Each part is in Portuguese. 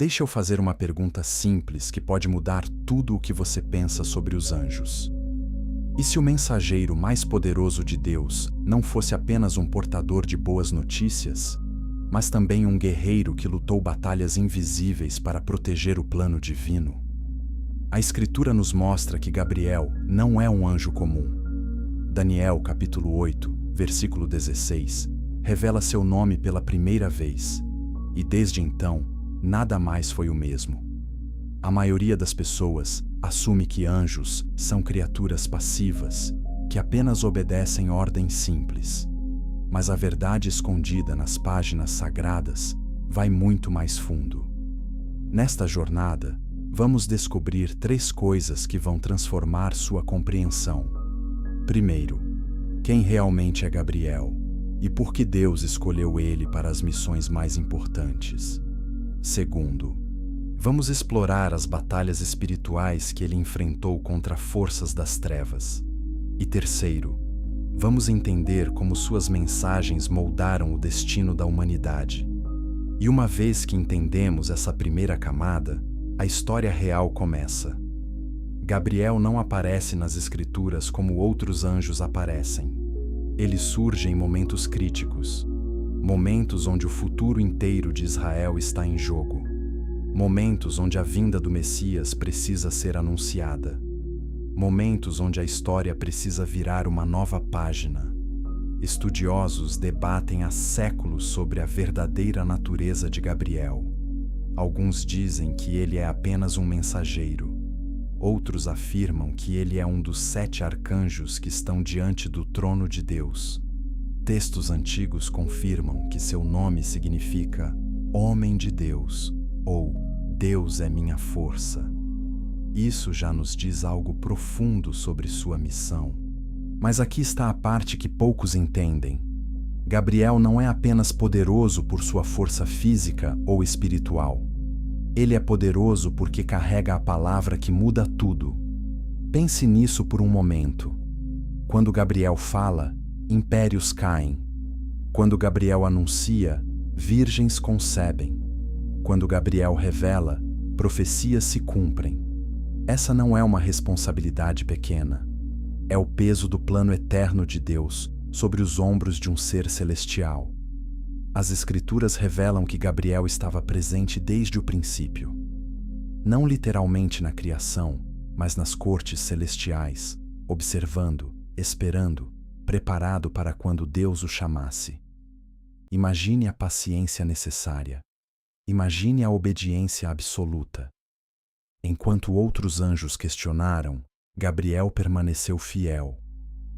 Deixa eu fazer uma pergunta simples que pode mudar tudo o que você pensa sobre os anjos. E se o mensageiro mais poderoso de Deus não fosse apenas um portador de boas notícias, mas também um guerreiro que lutou batalhas invisíveis para proteger o plano divino? A Escritura nos mostra que Gabriel não é um anjo comum. Daniel, capítulo 8, versículo 16, revela seu nome pela primeira vez, e desde então, nada mais foi o mesmo. A maioria das pessoas assume que anjos são criaturas passivas, que apenas obedecem ordens simples. Mas a verdade escondida nas páginas sagradas vai muito mais fundo. Nesta jornada, vamos descobrir 3 coisas que vão transformar sua compreensão. Primeiro, quem realmente é Gabriel e por que Deus escolheu ele para as missões mais importantes. Segundo, vamos explorar as batalhas espirituais que ele enfrentou contra forças das trevas. E terceiro, vamos entender como suas mensagens moldaram o destino da humanidade. E uma vez que entendemos essa primeira camada, a história real começa. Gabriel não aparece nas Escrituras como outros anjos aparecem. Ele surge em momentos críticos, momentos onde o futuro inteiro de Israel está em jogo, momentos onde a vinda do Messias precisa ser anunciada, momentos onde a história precisa virar uma nova página. Estudiosos debatem há séculos sobre a verdadeira natureza de Gabriel. Alguns dizem que ele é apenas um mensageiro. Outros afirmam que ele é um dos 7 arcanjos que estão diante do trono de Deus. Textos antigos confirmam que seu nome significa Homem de Deus ou Deus é minha força. Isso já nos diz algo profundo sobre sua missão. Mas aqui está a parte que poucos entendem. Gabriel não é apenas poderoso por sua força física ou espiritual. Ele é poderoso porque carrega a palavra que muda tudo. Pense nisso por um momento. Quando Gabriel fala, impérios caem. Quando Gabriel anuncia, virgens concebem. Quando Gabriel revela, profecias se cumprem. Essa não é uma responsabilidade pequena. É o peso do plano eterno de Deus sobre os ombros de um ser celestial. As Escrituras revelam que Gabriel estava presente desde o princípio. Não literalmente na criação, mas nas cortes celestiais, observando, esperando, preparado para quando Deus o chamasse. Imagine a paciência necessária. Imagine a obediência absoluta. Enquanto outros anjos questionaram, Gabriel permaneceu fiel.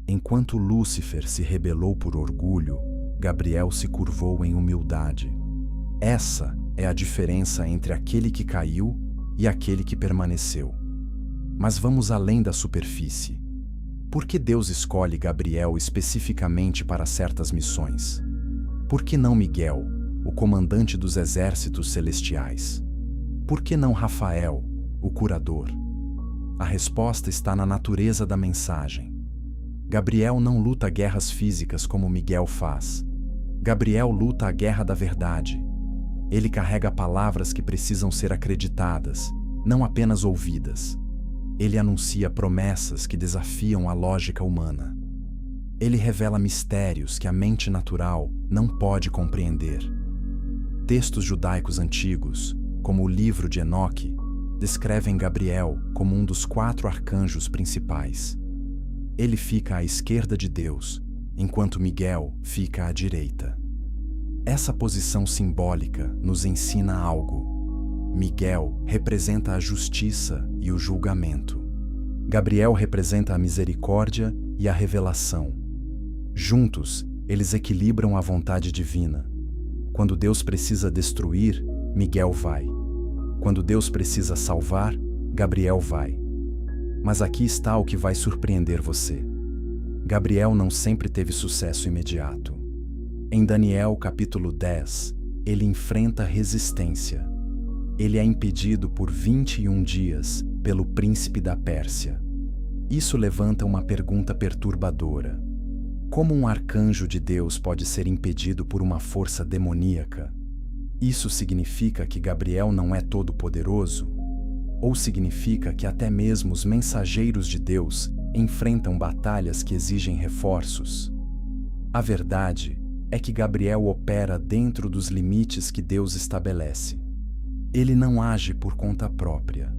Enquanto Lúcifer se rebelou por orgulho, Gabriel se curvou em humildade. Essa é a diferença entre aquele que caiu e aquele que permaneceu. Mas vamos além da superfície. Por que Deus escolhe Gabriel especificamente para certas missões? Por que não Miguel, o comandante dos exércitos celestiais? Por que não Rafael, o curador? A resposta está na natureza da mensagem. Gabriel não luta guerras físicas como Miguel faz. Gabriel luta a guerra da verdade. Ele carrega palavras que precisam ser acreditadas, não apenas ouvidas. Ele anuncia promessas que desafiam a lógica humana. Ele revela mistérios que a mente natural não pode compreender. Textos judaicos antigos, como o livro de Enoque, descrevem Gabriel como um dos 4 arcanjos principais. Ele fica à esquerda de Deus, enquanto Miguel fica à direita. Essa posição simbólica nos ensina algo. Miguel representa a justiça e o julgamento. Gabriel representa a misericórdia e a revelação. Juntos, eles equilibram a vontade divina. Quando Deus precisa destruir, Miguel vai. Quando Deus precisa salvar, Gabriel vai. Mas aqui está o que vai surpreender você. Gabriel não sempre teve sucesso imediato. Em Daniel capítulo 10, ele enfrenta resistência. Ele é impedido por 21 dias pelo príncipe da Pérsia. Isso levanta uma pergunta perturbadora. Como um arcanjo de Deus pode ser impedido por uma força demoníaca? Isso significa que Gabriel não é todo-poderoso? Ou significa que até mesmo os mensageiros de Deus enfrentam batalhas que exigem reforços? A verdade é que Gabriel opera dentro dos limites que Deus estabelece. Ele não age por conta própria.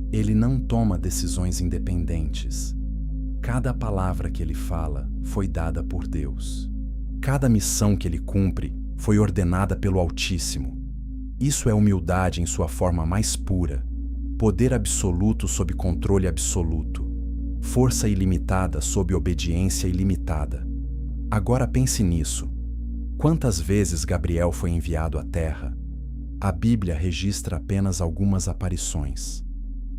Ele não toma decisões independentes. Cada palavra que ele fala foi dada por Deus. Cada missão que ele cumpre foi ordenada pelo Altíssimo. Isso é humildade em sua forma mais pura, poder absoluto sob controle absoluto, força ilimitada sob obediência ilimitada. Agora pense nisso. Quantas vezes Gabriel foi enviado à Terra? A Bíblia registra apenas algumas aparições,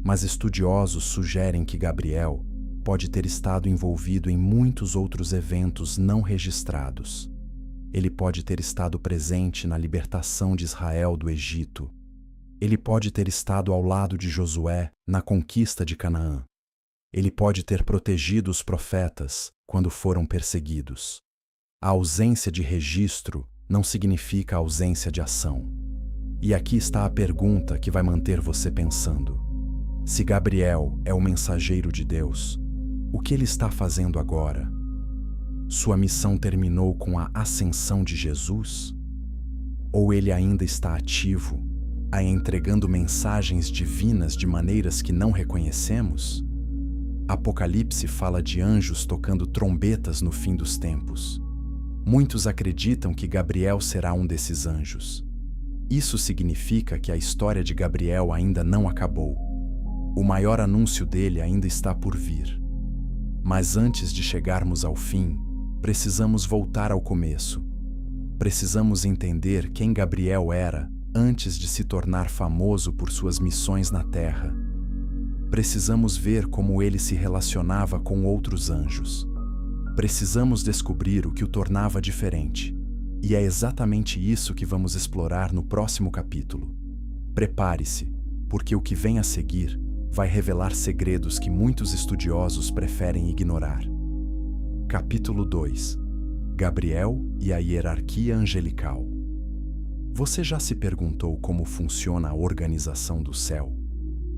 mas estudiosos sugerem que Gabriel pode ter estado envolvido em muitos outros eventos não registrados. Ele pode ter estado presente na libertação de Israel do Egito. Ele pode ter estado ao lado de Josué na conquista de Canaã. Ele pode ter protegido os profetas quando foram perseguidos. A ausência de registro não significa ausência de ação. E aqui está a pergunta que vai manter você pensando. Se Gabriel é o mensageiro de Deus, o que ele está fazendo agora? Sua missão terminou com a ascensão de Jesus? Ou ele ainda está ativo, entregando mensagens divinas de maneiras que não reconhecemos? Apocalipse fala de anjos tocando trombetas no fim dos tempos. Muitos acreditam que Gabriel será um desses anjos. Isso significa que a história de Gabriel ainda não acabou. O maior anúncio dele ainda está por vir. Mas antes de chegarmos ao fim, precisamos voltar ao começo. Precisamos entender quem Gabriel era antes de se tornar famoso por suas missões na Terra. Precisamos ver como ele se relacionava com outros anjos. Precisamos descobrir o que o tornava diferente. E é exatamente isso que vamos explorar no próximo capítulo. Prepare-se, porque o que vem a seguir vai revelar segredos que muitos estudiosos preferem ignorar. Capítulo 2. Gabriel e a hierarquia angelical. Você já se perguntou como funciona a organização do céu?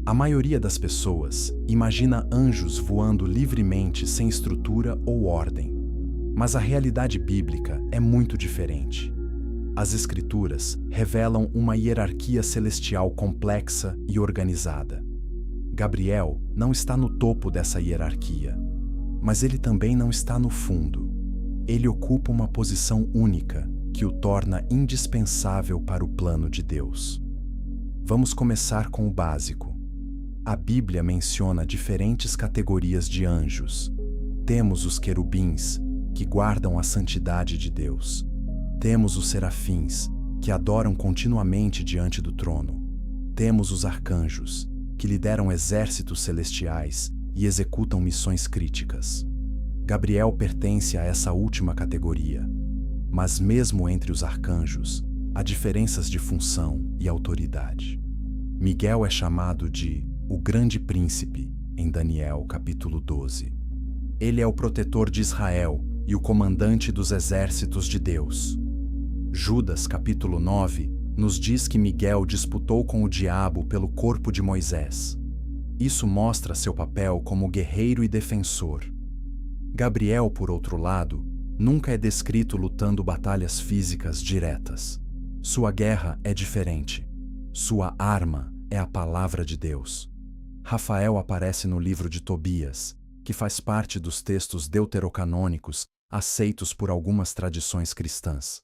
A maioria das pessoas imagina anjos voando livremente sem estrutura ou ordem. Mas a realidade bíblica é muito diferente. As Escrituras revelam uma hierarquia celestial complexa e organizada. Gabriel não está no topo dessa hierarquia, mas ele também não está no fundo. Ele ocupa uma posição única que o torna indispensável para o plano de Deus. Vamos começar com o básico. A Bíblia menciona diferentes categorias de anjos. Temos os querubins, que guardam a santidade de Deus. Temos os serafins, que adoram continuamente diante do trono. Temos os arcanjos, que lideram exércitos celestiais e executam missões críticas. Gabriel pertence a essa última categoria. Mas mesmo entre os arcanjos, há diferenças de função e autoridade. Miguel é chamado de o Grande Príncipe, em Daniel capítulo 12. Ele é o protetor de Israel e o comandante dos exércitos de Deus. Judas capítulo 9 nos diz que Miguel disputou com o diabo pelo corpo de Moisés. Isso mostra seu papel como guerreiro e defensor. Gabriel, por outro lado, nunca é descrito lutando batalhas físicas diretas. Sua guerra é diferente. Sua arma é a palavra de Deus. Rafael aparece no livro de Tobias, que faz parte dos textos deuterocanônicos aceitos por algumas tradições cristãs.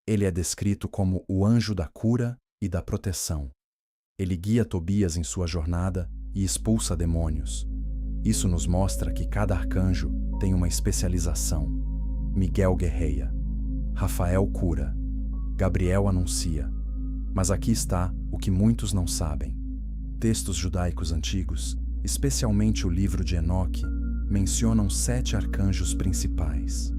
Ele é descrito como o anjo da cura e da proteção. Ele guia Tobias em sua jornada e expulsa demônios. Isso nos mostra que cada arcanjo tem uma especialização. Miguel guerreia, Rafael cura, Gabriel anuncia. Mas aqui está o que muitos não sabem. Textos judaicos antigos, especialmente o livro de Enoque, mencionam 7 arcanjos principais.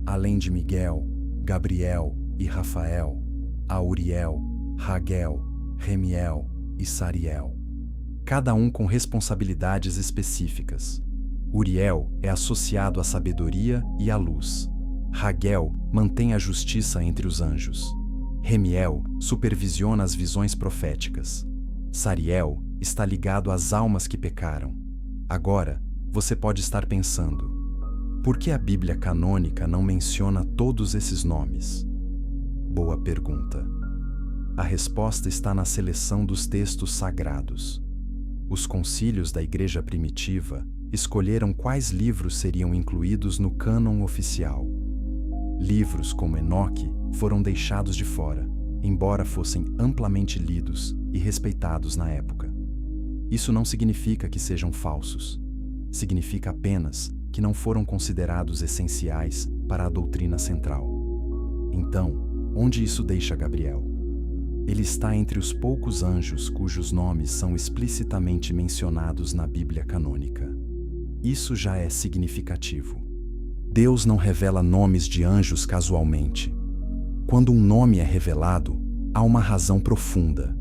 Além de Miguel, Gabriel e Rafael, há Uriel, Raguel, Remiel e Sariel. Cada um com responsabilidades específicas. Uriel é associado à sabedoria e à luz. Raguel mantém a justiça entre os anjos. Remiel supervisiona as visões proféticas. Sariel está ligado às almas que pecaram. Agora, você pode estar pensando: por que a Bíblia canônica não menciona todos esses nomes? Boa pergunta. A resposta está na seleção dos textos sagrados. Os concílios da Igreja primitiva escolheram quais livros seriam incluídos no cânon oficial. Livros como Enoque foram deixados de fora, embora fossem amplamente lidos e respeitados na época. Isso não significa que sejam falsos. Significa apenas que não foram considerados essenciais para a doutrina central. Então, onde isso deixa Gabriel? Ele está entre os poucos anjos cujos nomes são explicitamente mencionados na Bíblia canônica. Isso já é significativo. Deus não revela nomes de anjos casualmente. Quando um nome é revelado, há uma razão profunda.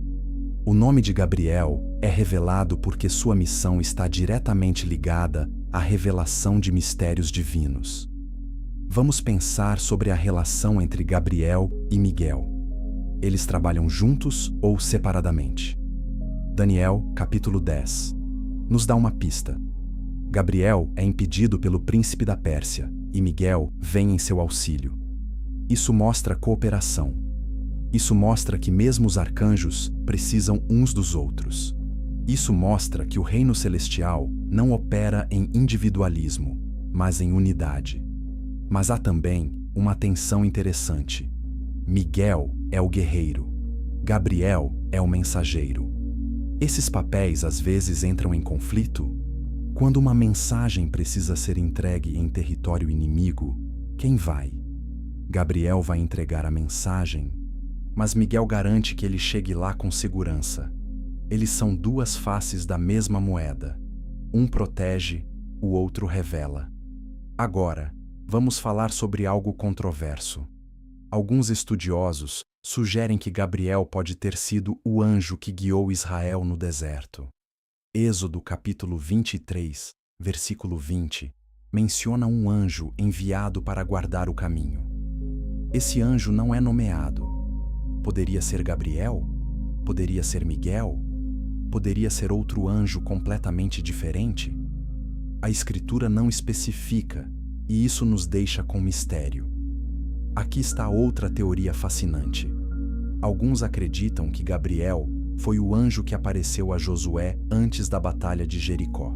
O nome de Gabriel é revelado porque sua missão está diretamente ligada à revelação de mistérios divinos. Vamos pensar sobre a relação entre Gabriel e Miguel. Eles trabalham juntos ou separadamente? Daniel, capítulo 10, nos dá uma pista. Gabriel é impedido pelo príncipe da Pérsia e Miguel vem em seu auxílio. Isso mostra cooperação. Isso mostra que mesmo os arcanjos precisam uns dos outros. Isso mostra que o reino celestial não opera em individualismo, mas em unidade. Mas há também uma tensão interessante. Miguel é o guerreiro. Gabriel é o mensageiro. Esses papéis às vezes entram em conflito. Quando uma mensagem precisa ser entregue em território inimigo, quem vai? Gabriel vai entregar a mensagem, mas Miguel garante que ele chegue lá com segurança. Eles são duas faces da mesma moeda. Um protege, o outro revela. Agora, vamos falar sobre algo controverso. Alguns estudiosos sugerem que Gabriel pode ter sido o anjo que guiou Israel no deserto. Êxodo capítulo 23, versículo 20, menciona um anjo enviado para guardar o caminho. Esse anjo não é nomeado. Poderia ser Gabriel? Poderia ser Miguel? Poderia ser outro anjo completamente diferente? A Escritura não especifica, e isso nos deixa com mistério. Aqui está outra teoria fascinante. Alguns acreditam que Gabriel foi o anjo que apareceu a Josué antes da batalha de Jericó.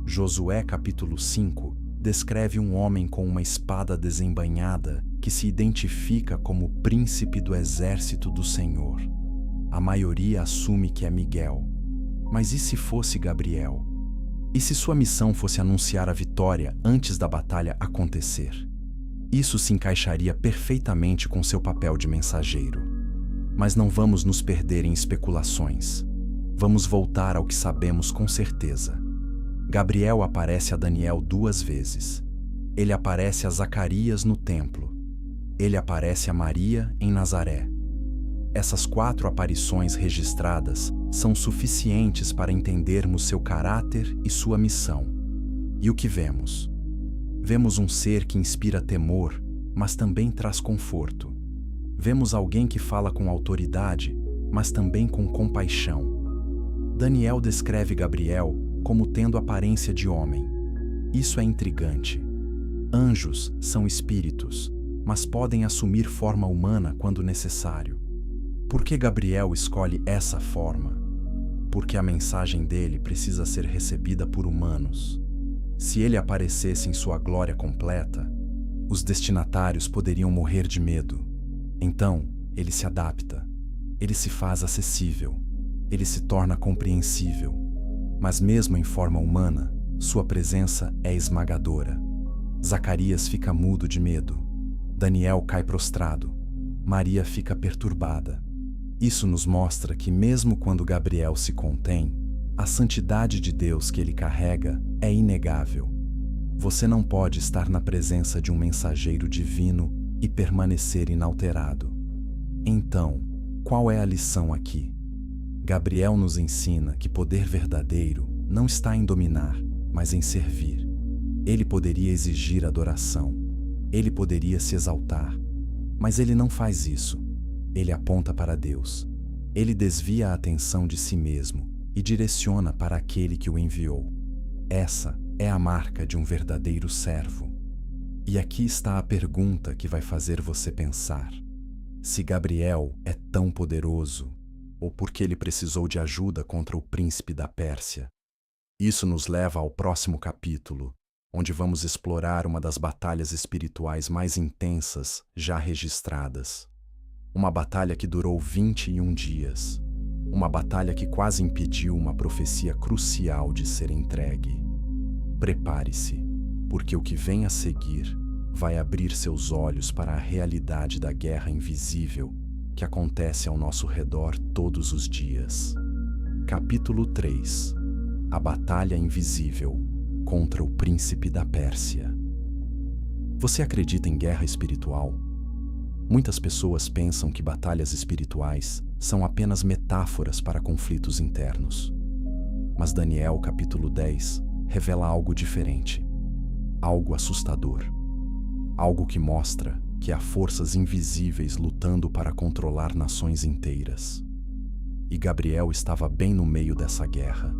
Josué capítulo 5 descreve um homem com uma espada desembainhada que se identifica como príncipe do exército do Senhor. A maioria assume que é Miguel. Mas e se fosse Gabriel? E se sua missão fosse anunciar a vitória antes da batalha acontecer? Isso se encaixaria perfeitamente com seu papel de mensageiro. Mas não vamos nos perder em especulações. Vamos voltar ao que sabemos com certeza. Gabriel aparece a Daniel 2 vezes. Ele aparece a Zacarias no templo. Ele aparece a Maria em Nazaré. Essas 4 aparições registradas são suficientes para entendermos seu caráter e sua missão. E o que vemos? Vemos um ser que inspira temor, mas também traz conforto. Vemos alguém que fala com autoridade, mas também com compaixão. Daniel descreve Gabriel como tendo aparência de homem. Isso é intrigante. Anjos são espíritos, mas podem assumir forma humana quando necessário. Por que Gabriel escolhe essa forma? Porque a mensagem dele precisa ser recebida por humanos. Se ele aparecesse em sua glória completa, os destinatários poderiam morrer de medo. Então, ele se adapta, ele se faz acessível, ele se torna compreensível. Mas mesmo em forma humana, sua presença é esmagadora. Zacarias fica mudo de medo. Daniel cai prostrado. Maria fica perturbada. Isso nos mostra que mesmo quando Gabriel se contém, a santidade de Deus que ele carrega é inegável. Você não pode estar na presença de um mensageiro divino e permanecer inalterado. Então, qual é a lição aqui? Gabriel nos ensina que poder verdadeiro não está em dominar, mas em servir. Ele poderia exigir adoração. Ele poderia se exaltar. Mas ele não faz isso. Ele aponta para Deus. Ele desvia a atenção de si mesmo e direciona para aquele que o enviou. Essa é a marca de um verdadeiro servo. E aqui está a pergunta que vai fazer você pensar. Se Gabriel é tão poderoso, ou porque ele precisou de ajuda contra o príncipe da Pérsia? Isso nos leva ao próximo capítulo, onde vamos explorar uma das batalhas espirituais mais intensas já registradas. Uma batalha que durou 21 dias. Uma batalha que quase impediu uma profecia crucial de ser entregue. Prepare-se, porque o que vem a seguir vai abrir seus olhos para a realidade da guerra invisível que acontece ao nosso redor todos os dias. Capítulo 3. A Batalha Invisível contra o Príncipe da Pérsia. Você acredita em guerra espiritual? Muitas pessoas pensam que batalhas espirituais são apenas metáforas para conflitos internos. Mas Daniel, capítulo 10, revela algo diferente, algo assustador, algo que mostra que há forças invisíveis lutando para controlar nações inteiras. E Gabriel estava bem no meio dessa guerra.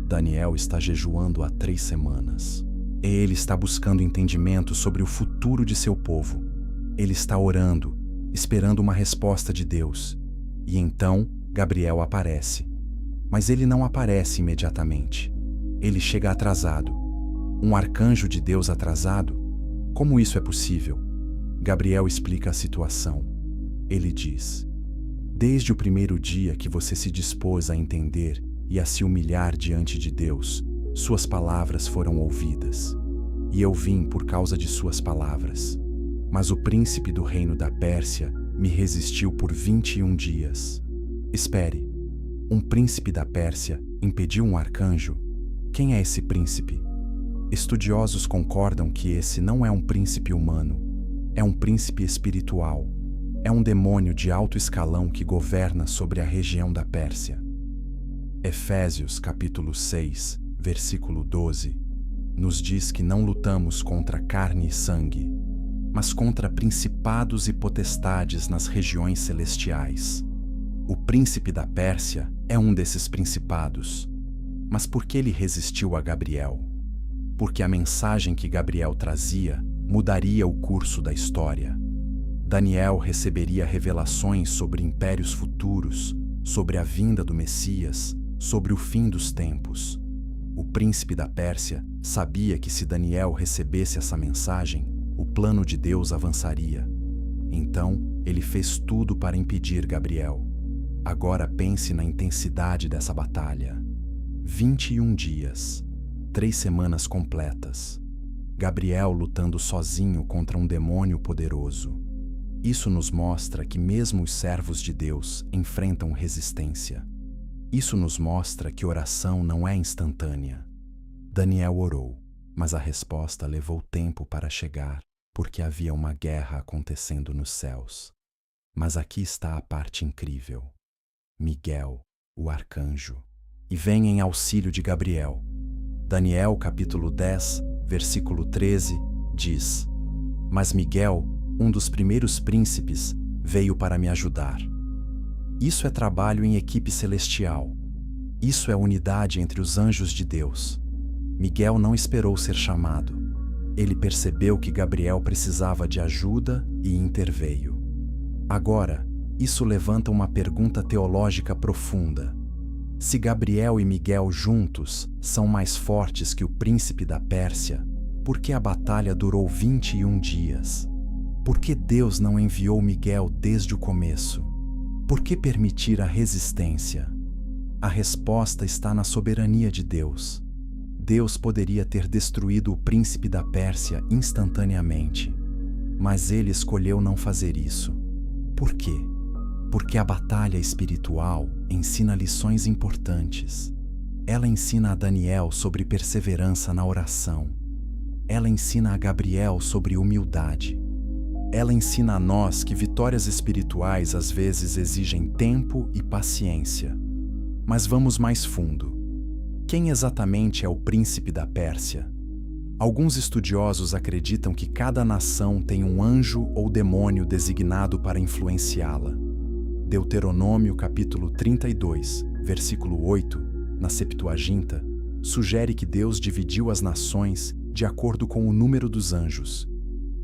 Daniel está jejuando há 3 semanas. Ele está buscando entendimento sobre o futuro de seu povo. Ele está orando, esperando uma resposta de Deus. E então Gabriel aparece. Mas ele não aparece imediatamente. Ele chega atrasado. Um arcanjo de Deus atrasado? Como isso é possível? Gabriel explica a situação. Ele diz: desde o primeiro dia que você se dispôs a entender e a se humilhar diante de Deus, suas palavras foram ouvidas. E eu vim por causa de suas palavras. Mas o príncipe do reino da Pérsia me resistiu por 21 dias. Espere, um príncipe da Pérsia impediu um arcanjo? Quem é esse príncipe? Estudiosos concordam que esse não é um príncipe humano, é um príncipe espiritual. É um demônio de alto escalão que governa sobre a região da Pérsia. Efésios capítulo 6, versículo 12, nos diz que não lutamos contra carne e sangue, mas contra principados e potestades nas regiões celestiais. O príncipe da Pérsia é um desses principados. Mas por que ele resistiu a Gabriel? Porque a mensagem que Gabriel trazia mudaria o curso da história. Daniel receberia revelações sobre impérios futuros, sobre a vinda do Messias, sobre o fim dos tempos. O príncipe da Pérsia sabia que se Daniel recebesse essa mensagem, o plano de Deus avançaria. Então, ele fez tudo para impedir Gabriel. Agora pense na intensidade dessa batalha. 21 dias, 3 semanas completas. Gabriel lutando sozinho contra um demônio poderoso. Isso nos mostra que mesmo os servos de Deus enfrentam resistência. Isso nos mostra que oração não é instantânea. Daniel orou, mas a resposta levou tempo para chegar, porque havia uma guerra acontecendo nos céus. Mas aqui está a parte incrível. Miguel, o arcanjo, e vem em auxílio de Gabriel. Daniel, capítulo 10, versículo 13, diz: mas Miguel, um dos primeiros príncipes, veio para me ajudar. Isso é trabalho em equipe celestial. Isso é unidade entre os anjos de Deus. Miguel não esperou ser chamado. Ele percebeu que Gabriel precisava de ajuda e interveio. Agora, isso levanta uma pergunta teológica profunda. Se Gabriel e Miguel juntos são mais fortes que o príncipe da Pérsia, por que a batalha durou 21 dias? Por que Deus não enviou Miguel desde o começo? Por que permitir a resistência? A resposta está na soberania de Deus. Deus poderia ter destruído o príncipe da Pérsia instantaneamente, mas ele escolheu não fazer isso. Por quê? Porque a batalha espiritual ensina lições importantes. Ela ensina a Daniel sobre perseverança na oração. Ela ensina a Gabriel sobre humildade. Ela ensina a nós que vitórias espirituais às vezes exigem tempo e paciência. Mas vamos mais fundo. Quem exatamente é o príncipe da Pérsia? Alguns estudiosos acreditam que cada nação tem um anjo ou demônio designado para influenciá-la. Deuteronômio capítulo 32, versículo 8, na Septuaginta, sugere que Deus dividiu as nações de acordo com o número dos anjos.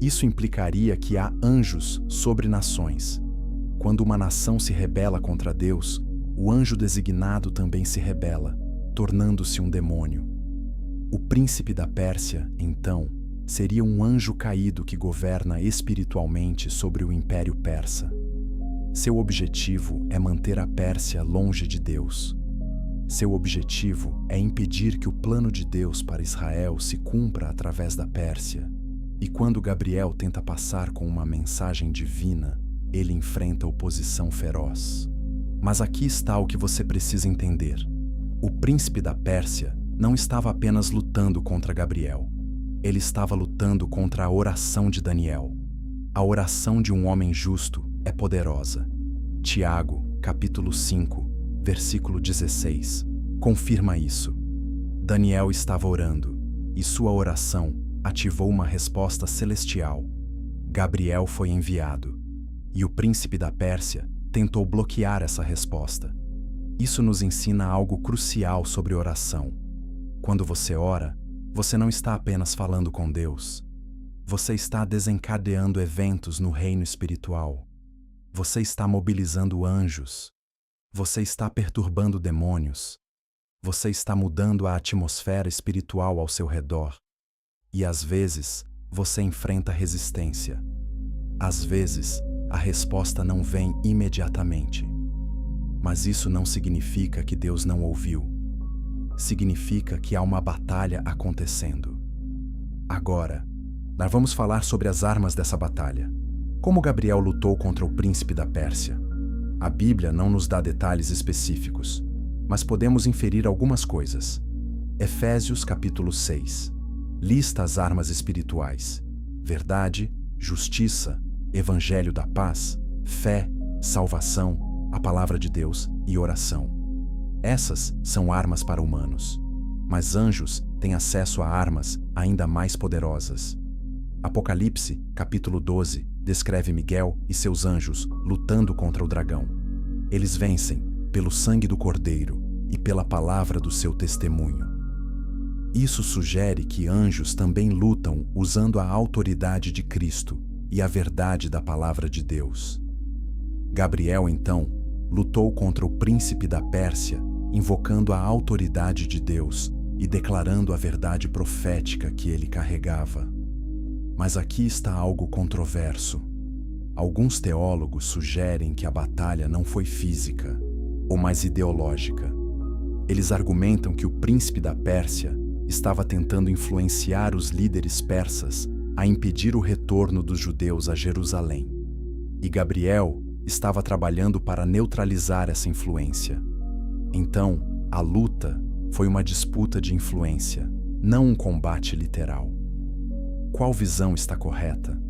Isso implicaria que há anjos sobre nações. Quando uma nação se rebela contra Deus, o anjo designado também se rebela, tornando-se um demônio. O príncipe da Pérsia, então, seria um anjo caído que governa espiritualmente sobre o Império Persa. Seu objetivo é manter a Pérsia longe de Deus. Seu objetivo é impedir que o plano de Deus para Israel se cumpra através da Pérsia. E quando Gabriel tenta passar com uma mensagem divina, ele enfrenta oposição feroz. Mas aqui está o que você precisa entender. O príncipe da Pérsia não estava apenas lutando contra Gabriel. Ele estava lutando contra a oração de Daniel. A oração de um homem justo é poderosa. Tiago, capítulo 5, versículo 16, confirma isso. Daniel estava orando, e sua oração ativou uma resposta celestial. Gabriel foi enviado, e o príncipe da Pérsia tentou bloquear essa resposta. Isso nos ensina algo crucial sobre oração. Quando você ora, você não está apenas falando com Deus. Você está desencadeando eventos no reino espiritual. Você está mobilizando anjos. Você está perturbando demônios. Você está mudando a atmosfera espiritual ao seu redor. E às vezes, você enfrenta resistência. Às vezes, a resposta não vem imediatamente. Mas isso não significa que Deus não ouviu. Significa que há uma batalha acontecendo. Agora, nós vamos falar sobre as armas dessa batalha. Como Gabriel lutou contra o príncipe da Pérsia? A Bíblia não nos dá detalhes específicos, mas podemos inferir algumas coisas. Efésios capítulo 6 lista as armas espirituais: verdade, justiça, evangelho da paz, fé, salvação, a palavra de Deus e oração. Essas são armas para humanos, mas anjos têm acesso a armas ainda mais poderosas. Apocalipse, capítulo 12, descreve Miguel e seus anjos lutando contra o dragão. Eles vencem pelo sangue do Cordeiro e pela palavra do seu testemunho. Isso sugere que anjos também lutam usando a autoridade de Cristo e a verdade da palavra de Deus. Gabriel, então, lutou contra o príncipe da Pérsia, invocando a autoridade de Deus e declarando a verdade profética que ele carregava. Mas aqui está algo controverso. Alguns teólogos sugerem que a batalha não foi física, ou mais ideológica. Eles argumentam que o príncipe da Pérsia estava tentando influenciar os líderes persas a impedir o retorno dos judeus a Jerusalém. E Gabriel estava trabalhando para neutralizar essa influência. Então, a luta foi uma disputa de influência, não um combate literal. Qual visão está correta?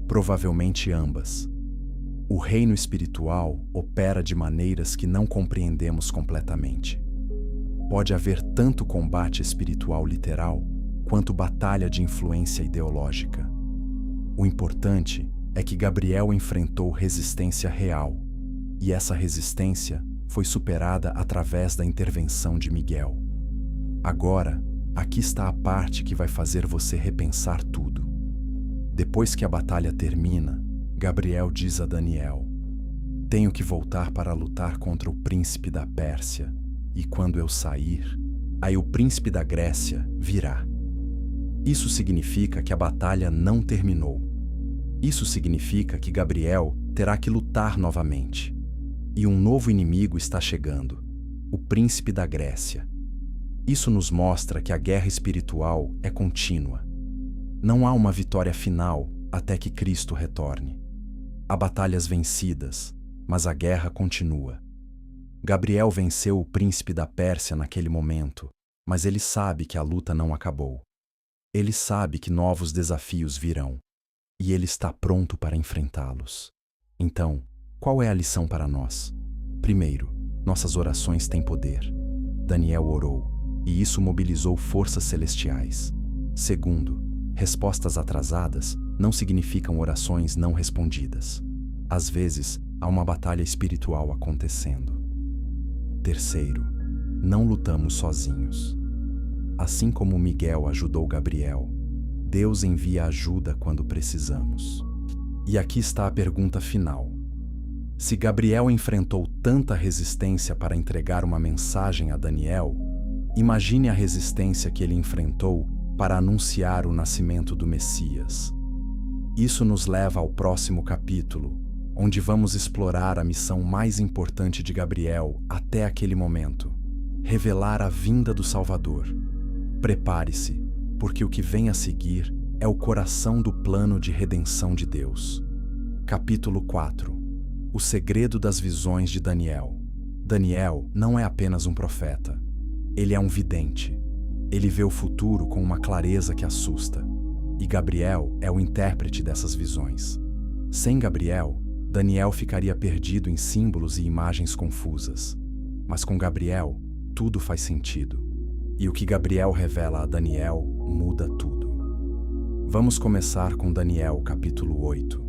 Provavelmente ambas. O reino espiritual opera de maneiras que não compreendemos completamente. Pode haver tanto combate espiritual literal, quanto batalha de influência ideológica. O importante é que Gabriel enfrentou resistência real, e essa resistência foi superada através da intervenção de Miguel. Agora, aqui está a parte que vai fazer você repensar tudo. Depois que a batalha termina, Gabriel diz a Daniel: tenho que voltar para lutar contra o príncipe da Pérsia, e quando eu sair, aí o príncipe da Grécia virá. Isso significa que a batalha não terminou. Isso significa que Gabriel terá que lutar novamente. E um novo inimigo está chegando, o príncipe da Grécia. Isso nos mostra que a guerra espiritual é contínua. Não há uma vitória final até que Cristo retorne. Há batalhas vencidas, mas a guerra continua. Gabriel venceu o príncipe da Pérsia naquele momento, mas ele sabe que a luta não acabou. Ele sabe que novos desafios virão, e ele está pronto para enfrentá-los. Então, qual é a lição para nós? Primeiro, nossas orações têm poder. Daniel orou, e isso mobilizou forças celestiais. Segundo, respostas atrasadas não significam orações não respondidas. Às vezes, há uma batalha espiritual acontecendo. Terceiro, não lutamos sozinhos. Assim como Miguel ajudou Gabriel, Deus envia ajuda quando precisamos. E aqui está a pergunta final. Se Gabriel enfrentou tanta resistência para entregar uma mensagem a Daniel, imagine a resistência que ele enfrentou para anunciar o nascimento do Messias. Isso nos leva ao próximo capítulo, onde vamos explorar a missão mais importante de Gabriel até aquele momento: revelar a vinda do Salvador. Prepare-se, porque o que vem a seguir é o coração do plano de redenção de Deus. Capítulo 4. O segredo das visões de Daniel. Daniel não é apenas um profeta. Ele é um vidente. Ele vê o futuro com uma clareza que assusta. E Gabriel é o intérprete dessas visões. Sem Gabriel, Daniel ficaria perdido em símbolos e imagens confusas. Mas com Gabriel, tudo faz sentido. E o que Gabriel revela a Daniel muda tudo. Vamos começar com Daniel, capítulo 8.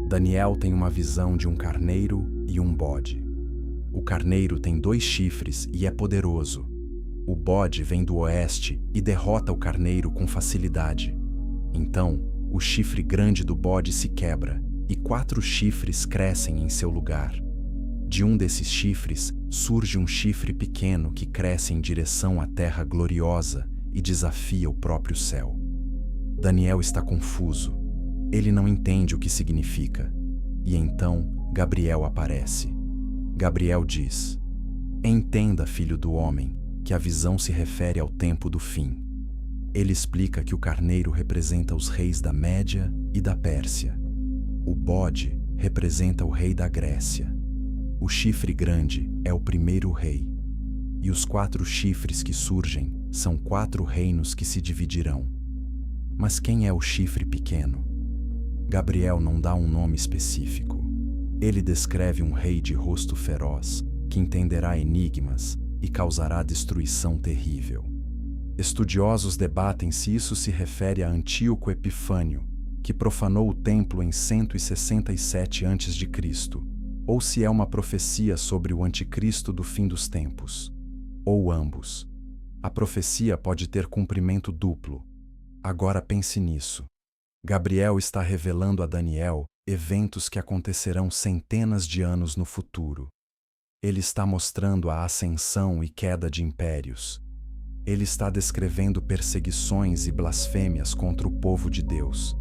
Daniel tem uma visão de um carneiro e um bode. O carneiro tem 2 chifres e é poderoso. O bode vem do oeste e derrota o carneiro com facilidade. Então, o chifre grande do bode se quebra e 4 chifres crescem em seu lugar. De um desses chifres surge um chifre pequeno que cresce em direção à terra gloriosa e desafia o próprio céu. Daniel está confuso. Ele não entende o que significa. E então, Gabriel aparece. Gabriel diz: "Entenda, filho do homem, que a visão se refere ao tempo do fim." Ele explica que o carneiro representa os reis da Média e da Pérsia. O bode representa o rei da Grécia. O chifre grande é o primeiro rei. E os 4 chifres que surgem são 4 reinos que se dividirão. Mas quem é o chifre pequeno? Gabriel não dá um nome específico. Ele descreve um rei de rosto feroz, que entenderá enigmas e causará destruição terrível. Estudiosos debatem se isso se refere a Antíoco Epifânio, que profanou o templo em 167 a.C., ou se é uma profecia sobre o anticristo do fim dos tempos, ou ambos. A profecia pode ter cumprimento duplo. Agora pense nisso. Gabriel está revelando a Daniel eventos que acontecerão centenas de anos no futuro. Ele está mostrando a ascensão e queda de impérios. Ele está descrevendo perseguições e blasfêmias contra o povo de Deus.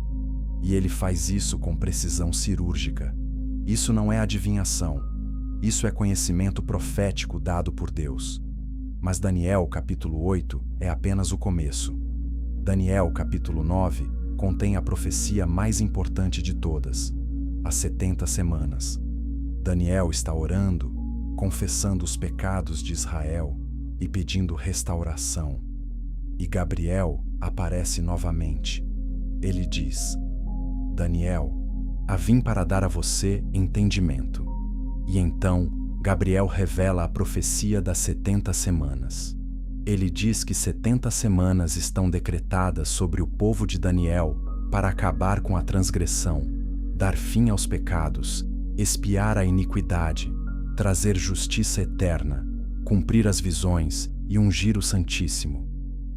E ele faz isso com precisão cirúrgica. Isso não é adivinhação. Isso é conhecimento profético dado por Deus. Mas Daniel, capítulo 8, é apenas o começo. Daniel, capítulo 9, contém a profecia mais importante de todas, as 70 semanas. Daniel está orando, confessando os pecados de Israel e pedindo restauração. E Gabriel aparece novamente. Ele diz: "Daniel, vim para dar a você entendimento." E então, Gabriel revela a profecia das 70 semanas. Ele diz que 70 semanas estão decretadas sobre o povo de Daniel para acabar com a transgressão, dar fim aos pecados, expiar a iniquidade, trazer justiça eterna, cumprir as visões e ungir o Santíssimo.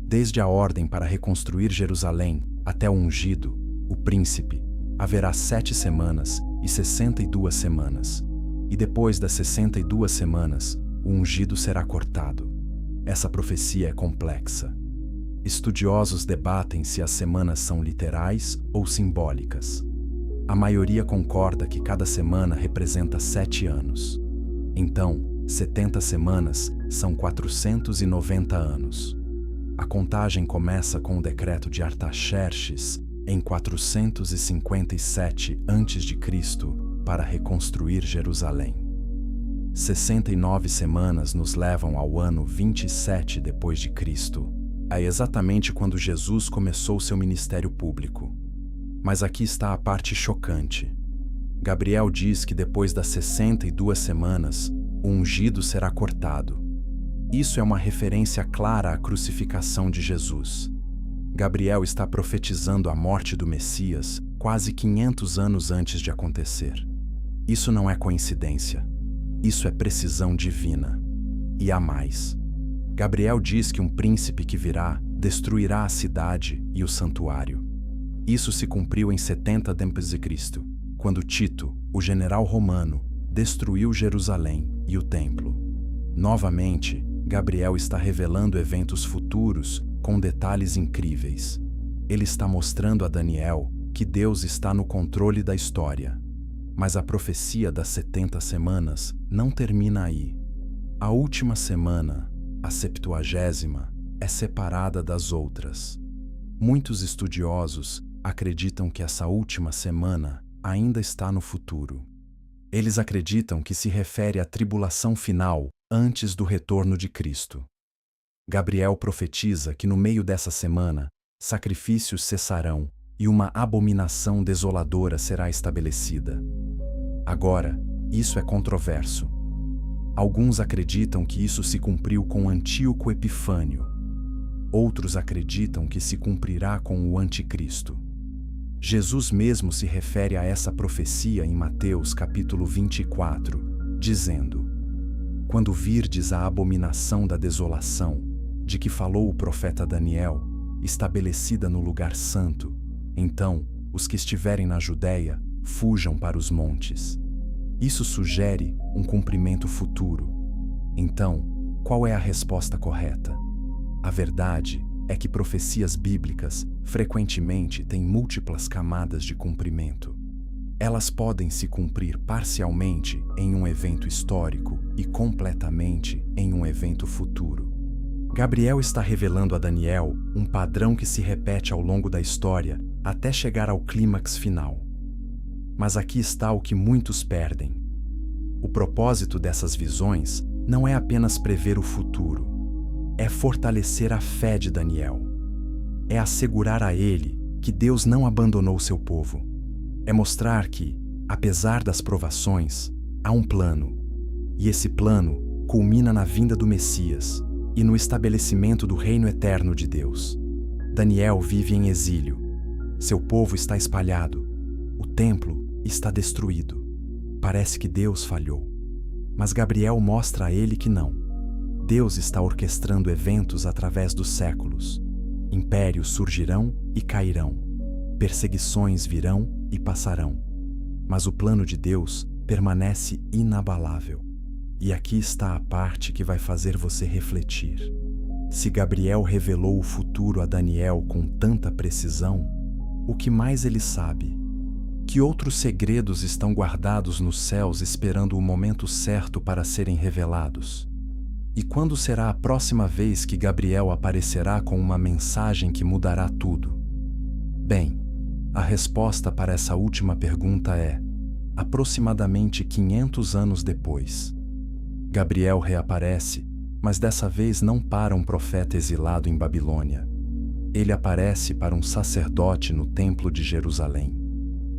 Desde a ordem para reconstruir Jerusalém até o ungido, o príncipe, haverá 7 semanas e 62 semanas. E depois das 62 semanas, o ungido será cortado. Essa profecia é complexa. Estudiosos debatem se as semanas são literais ou simbólicas. A maioria concorda que cada semana representa 7 anos. Então, 70 semanas são 490 anos. A contagem começa com o decreto de Artaxerxes em 457 a.C. para reconstruir Jerusalém. 69 semanas nos levam ao ano 27 depois de Cristo. É exatamente quando Jesus começou seu ministério público. Mas aqui está a parte chocante. Gabriel diz que depois das 62 semanas, o ungido será cortado. Isso é uma referência clara à crucificação de Jesus. Gabriel está profetizando a morte do Messias quase 500 anos antes de acontecer. Isso não é coincidência. Isso é precisão divina. E há mais. Gabriel diz que um príncipe que virá destruirá a cidade e o santuário. Isso se cumpriu em 70 d.C., quando Tito, o general romano, destruiu Jerusalém e o templo. Novamente, Gabriel está revelando eventos futuros com detalhes incríveis. Ele está mostrando a Daniel que Deus está no controle da história. Mas a profecia das 70 semanas não termina aí. A última semana, a 70ª, é separada das outras. Muitos estudiosos acreditam que essa última semana ainda está no futuro. Eles acreditam que se refere à tribulação final antes do retorno de Cristo. Gabriel profetiza que no meio dessa semana, sacrifícios cessarão e uma abominação desoladora será estabelecida. Agora, isso é controverso. Alguns acreditam que isso se cumpriu com Antíoco Epifânio. Outros acreditam que se cumprirá com o Anticristo. Jesus mesmo se refere a essa profecia em Mateus capítulo 24, dizendo: Quando virdes a abominação da desolação, de que falou o profeta Daniel, estabelecida no lugar santo, então os que estiverem na Judéia fujam para os montes. Isso sugere um cumprimento futuro. Então, qual é a resposta correta? A verdade é que profecias bíblicas frequentemente têm múltiplas camadas de cumprimento. Elas podem se cumprir parcialmente em um evento histórico e completamente em um evento futuro. Gabriel está revelando a Daniel um padrão que se repete ao longo da história até chegar ao clímax final. Mas aqui está o que muitos perdem. O propósito dessas visões não é apenas prever o futuro, é fortalecer a fé de Daniel. É assegurar a ele que Deus não abandonou seu povo. É mostrar que, apesar das provações, há um plano. E esse plano culmina na vinda do Messias e no estabelecimento do reino eterno de Deus. Daniel vive em exílio. Seu povo está espalhado. O templo está destruído. Parece que Deus falhou. Mas Gabriel mostra a ele que não. Deus está orquestrando eventos através dos séculos. Impérios surgirão e cairão. Perseguições virão e passarão. Mas o plano de Deus permanece inabalável. E aqui está a parte que vai fazer você refletir. Se Gabriel revelou o futuro a Daniel com tanta precisão, o que mais ele sabe? Que outros segredos estão guardados nos céus esperando o momento certo para serem revelados? E quando será a próxima vez que Gabriel aparecerá com uma mensagem que mudará tudo? Bem, a resposta para essa última pergunta é: aproximadamente 500 anos depois. Gabriel reaparece, mas dessa vez não para um profeta exilado em Babilônia. Ele aparece para um sacerdote no Templo de Jerusalém.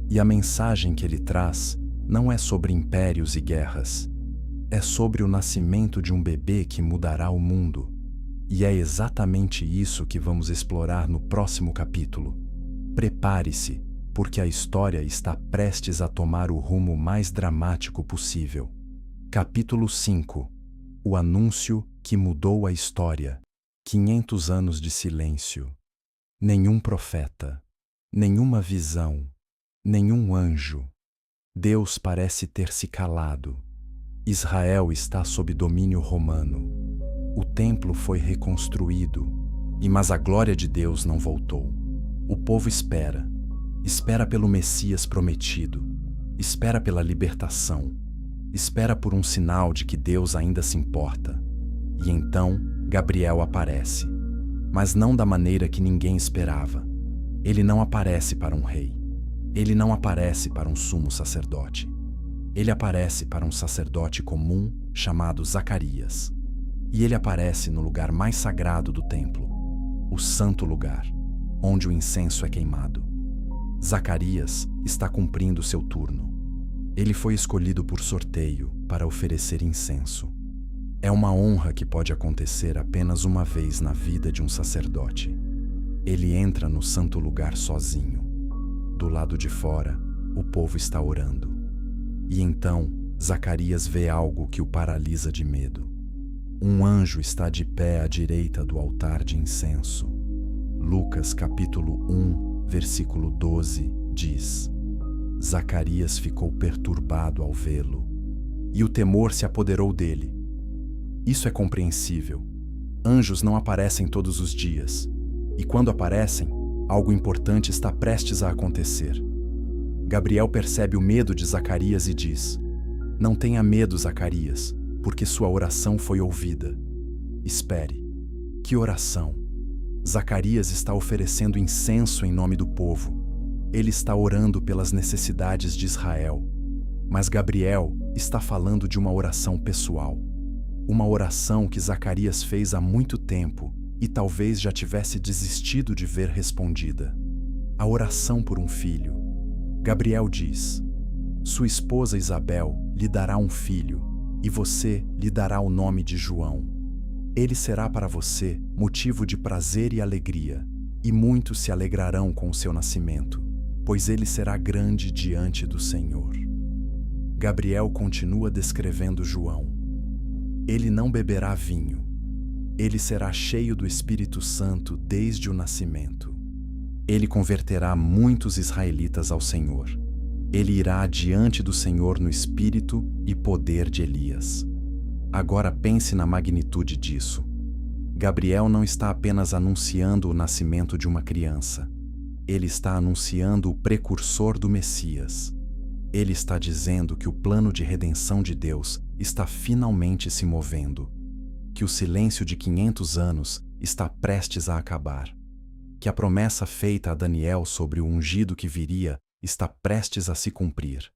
E a mensagem que ele traz não é sobre impérios e guerras. É sobre o nascimento de um bebê que mudará o mundo. E é exatamente isso que vamos explorar no próximo capítulo. Prepare-se, porque a história está prestes a tomar o rumo mais dramático possível. Capítulo 5. O anúncio que mudou a história. 500 anos de silêncio. Nenhum profeta, nenhuma visão, nenhum anjo. Deus parece ter se calado. Israel está sob domínio romano. O templo foi reconstruído, mas a glória de Deus não voltou. O povo espera. Espera pelo Messias prometido. Espera pela libertação. Espera por um sinal de que Deus ainda se importa. E então, Gabriel aparece. Mas não da maneira que ninguém esperava. Ele não aparece para um rei. Ele não aparece para um sumo sacerdote. Ele aparece para um sacerdote comum chamado Zacarias. E ele aparece no lugar mais sagrado do templo, o santo lugar, onde o incenso é queimado. Zacarias está cumprindo seu turno. Ele foi escolhido por sorteio para oferecer incenso. É uma honra que pode acontecer apenas uma vez na vida de um sacerdote. Ele entra no santo lugar sozinho. Do lado de fora, o povo está orando. E então, Zacarias vê algo que o paralisa de medo. Um anjo está de pé à direita do altar de incenso. Lucas capítulo 1, versículo 12, diz: Zacarias ficou perturbado ao vê-lo, e o temor se apoderou dele. Isso é compreensível. Anjos não aparecem todos os dias, e quando aparecem, algo importante está prestes a acontecer. Gabriel percebe o medo de Zacarias e diz: Não tenha medo, Zacarias, porque sua oração foi ouvida. Espere. Que oração? Zacarias está oferecendo incenso em nome do povo. Ele está orando pelas necessidades de Israel. Mas Gabriel está falando de uma oração pessoal. Uma oração que Zacarias fez há muito tempo e talvez já tivesse desistido de ver respondida. A oração por um filho. Gabriel diz: Sua esposa Isabel lhe dará um filho, e você lhe dará o nome de João. Ele será para você motivo de prazer e alegria, e muitos se alegrarão com o seu nascimento, pois ele será grande diante do Senhor. Gabriel continua descrevendo João. Ele não beberá vinho. Ele será cheio do Espírito Santo desde o nascimento. Ele converterá muitos israelitas ao Senhor. Ele irá adiante do Senhor no espírito e poder de Elias. Agora pense na magnitude disso. Gabriel não está apenas anunciando o nascimento de uma criança. Ele está anunciando o precursor do Messias. Ele está dizendo que o plano de redenção de Deus está finalmente se movendo, que o silêncio de 500 anos está prestes a acabar, que a promessa feita a Daniel sobre o ungido que viria está prestes a se cumprir.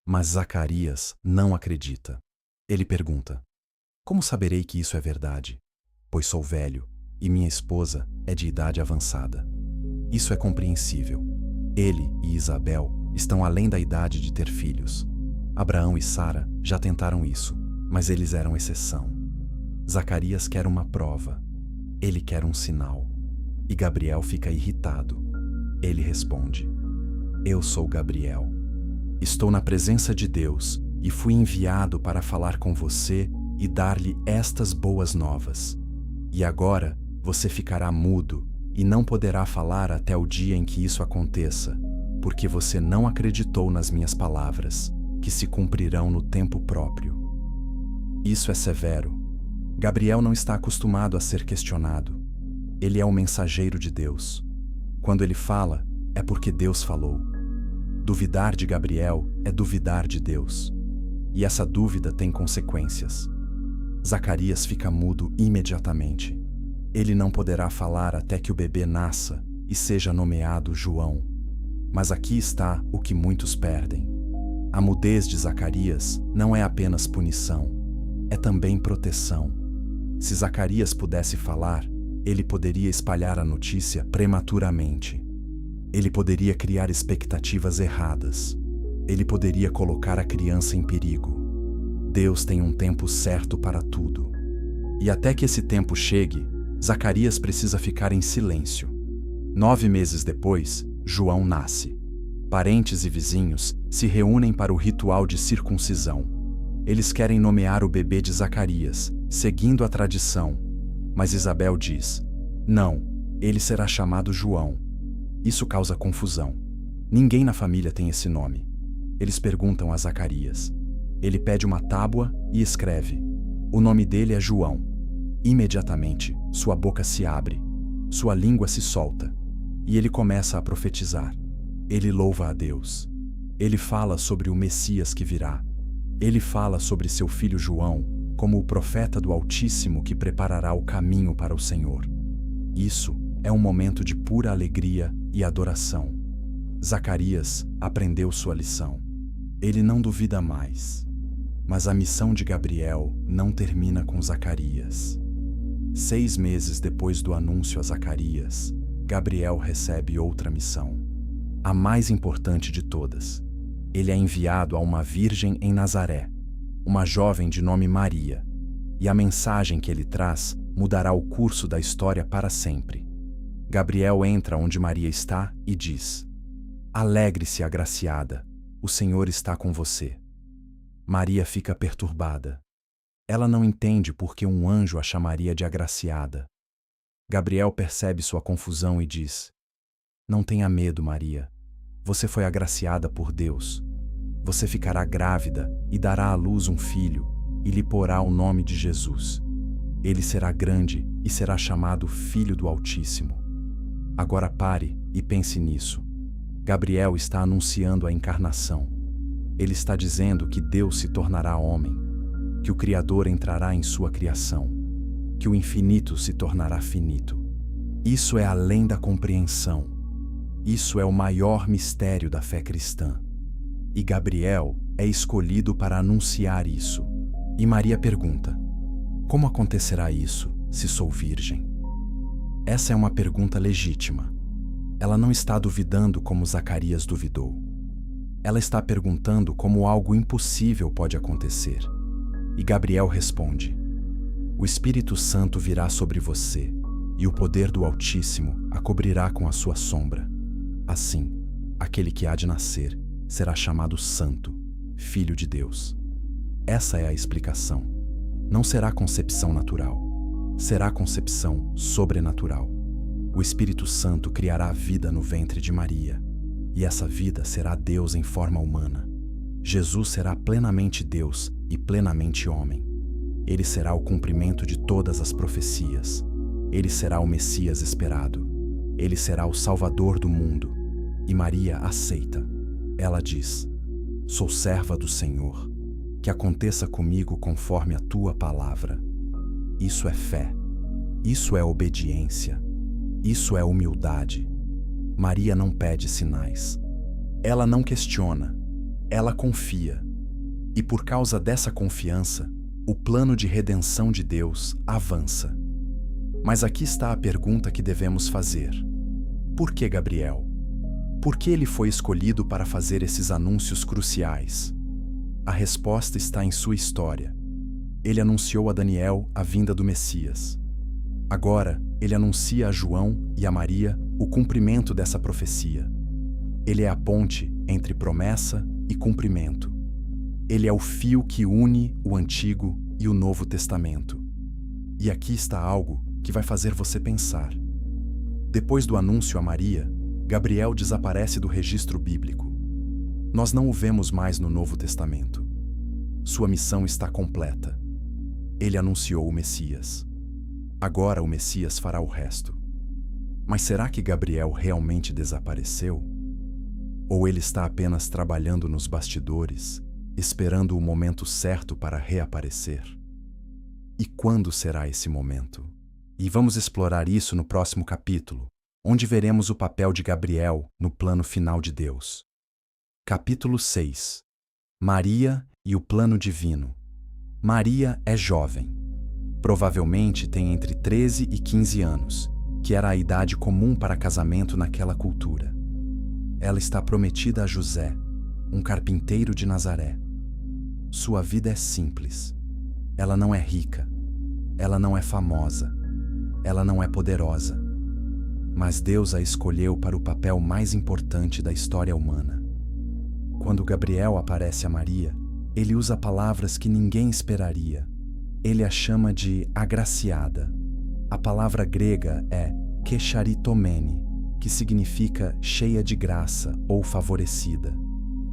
Mas Zacarias não acredita. Ele pergunta: Como saberei que isso é verdade? Pois sou velho e minha esposa é de idade avançada. Isso é compreensível. Ele e Isabel estão além da idade de ter filhos. Abraão e Sara já tentaram isso, mas eles eram exceção. Zacarias quer uma prova. Ele quer um sinal. E Gabriel fica irritado. Ele responde: Eu sou Gabriel. Estou na presença de Deus e fui enviado para falar com você e dar-lhe estas boas novas. E agora você ficará mudo e não poderá falar até o dia em que isso aconteça, porque você não acreditou nas minhas palavras, que se cumprirão no tempo próprio. Isso é severo. Gabriel não está acostumado a ser questionado. Ele é o mensageiro de Deus. Quando ele fala, é porque Deus falou. Duvidar de Gabriel é duvidar de Deus. E essa dúvida tem consequências. Zacarias fica mudo imediatamente. Ele não poderá falar até que o bebê nasça e seja nomeado João. Mas aqui está o que muitos perdem. A mudez de Zacarias não é apenas punição, é também proteção. Se Zacarias pudesse falar, ele poderia espalhar a notícia prematuramente. Ele poderia criar expectativas erradas. Ele poderia colocar a criança em perigo. Deus tem um tempo certo para tudo. E até que esse tempo chegue, Zacarias precisa ficar em silêncio. 9 meses depois, João nasce. Parentes e vizinhos se reúnem para o ritual de circuncisão. Eles querem nomear o bebê de Zacarias, seguindo a tradição. Mas Isabel diz: Não, ele será chamado João. Isso causa confusão. Ninguém na família tem esse nome. Eles perguntam a Zacarias. Ele pede uma tábua e escreve: O nome dele é João. Imediatamente, sua boca se abre, sua língua se solta, e ele começa a profetizar. Ele louva a Deus. Ele fala sobre o Messias que virá. Ele fala sobre seu filho João como o profeta do Altíssimo que preparará o caminho para o Senhor. Isso é um momento de pura alegria e adoração. Zacarias aprendeu sua lição. Ele não duvida mais. Mas a missão de Gabriel não termina com Zacarias. 6 meses depois do anúncio a Zacarias, Gabriel recebe outra missão, a mais importante de todas. Ele é enviado a uma virgem em Nazaré, uma jovem de nome Maria, e a mensagem que ele traz mudará o curso da história para sempre. Gabriel entra onde Maria está e diz: Alegre-se, agraciada, o Senhor está com você. Maria fica perturbada. Ela não entende por que um anjo a chamaria de agraciada. Gabriel percebe sua confusão e diz: Não tenha medo, Maria. Você foi agraciada por Deus. Você ficará grávida e dará à luz um filho, e lhe porá o nome de Jesus. Ele será grande e será chamado Filho do Altíssimo. Agora pare e pense nisso. Gabriel está anunciando a encarnação. Ele está dizendo que Deus se tornará homem, que o Criador entrará em sua criação, que o infinito se tornará finito. Isso é além da compreensão. Isso é o maior mistério da fé cristã. E Gabriel é escolhido para anunciar isso. E Maria pergunta: Como acontecerá isso, se sou virgem? Essa é uma pergunta legítima. Ela não está duvidando como Zacarias duvidou. Ela está perguntando como algo impossível pode acontecer. E Gabriel responde: O Espírito Santo virá sobre você, e o poder do Altíssimo a cobrirá com a sua sombra. Assim, aquele que há de nascer será chamado Santo, Filho de Deus. Essa é a explicação. Não será concepção natural. Será concepção sobrenatural. O Espírito Santo criará vida no ventre de Maria, e essa vida será Deus em forma humana. Jesus será plenamente Deus e plenamente homem. Ele será o cumprimento de todas as profecias. Ele será o Messias esperado. Ele será o Salvador do mundo. E Maria aceita. Ela diz: Sou serva do Senhor. Que aconteça comigo conforme a tua palavra. Isso é fé. Isso é obediência. Isso é humildade. Maria não pede sinais. Ela não questiona. Ela confia. E por causa dessa confiança, o plano de redenção de Deus avança. Mas aqui está a pergunta que devemos fazer. Por que Gabriel? Por que ele foi escolhido para fazer esses anúncios cruciais? A resposta está em sua história. Ele anunciou a Daniel a vinda do Messias. Agora, ele anuncia a João e a Maria o cumprimento dessa profecia. Ele é a ponte entre promessa e cumprimento. Ele é o fio que une o Antigo e o Novo Testamento. E aqui está algo que vai fazer você pensar. Depois do anúncio a Maria, Gabriel desaparece do registro bíblico. Nós não o vemos mais no Novo Testamento. Sua missão está completa. Ele anunciou o Messias. Agora o Messias fará o resto. Mas será que Gabriel realmente desapareceu? Ou ele está apenas trabalhando nos bastidores, esperando o momento certo para reaparecer? E quando será esse momento? E vamos explorar isso no próximo capítulo, onde veremos o papel de Gabriel no plano final de Deus. Capítulo 6. Maria e o plano divino. Maria é jovem. Provavelmente tem entre 13 e 15 anos, que era a idade comum para casamento naquela cultura. Ela está prometida a José, um carpinteiro de Nazaré. Sua vida é simples. Ela não é rica. Ela não é famosa. Ela não é poderosa. Mas Deus a escolheu para o papel mais importante da história humana. Quando Gabriel aparece a Maria, ele usa palavras que ninguém esperaria. Ele a chama de agraciada. A palavra grega é kecharitomene, que significa cheia de graça ou favorecida.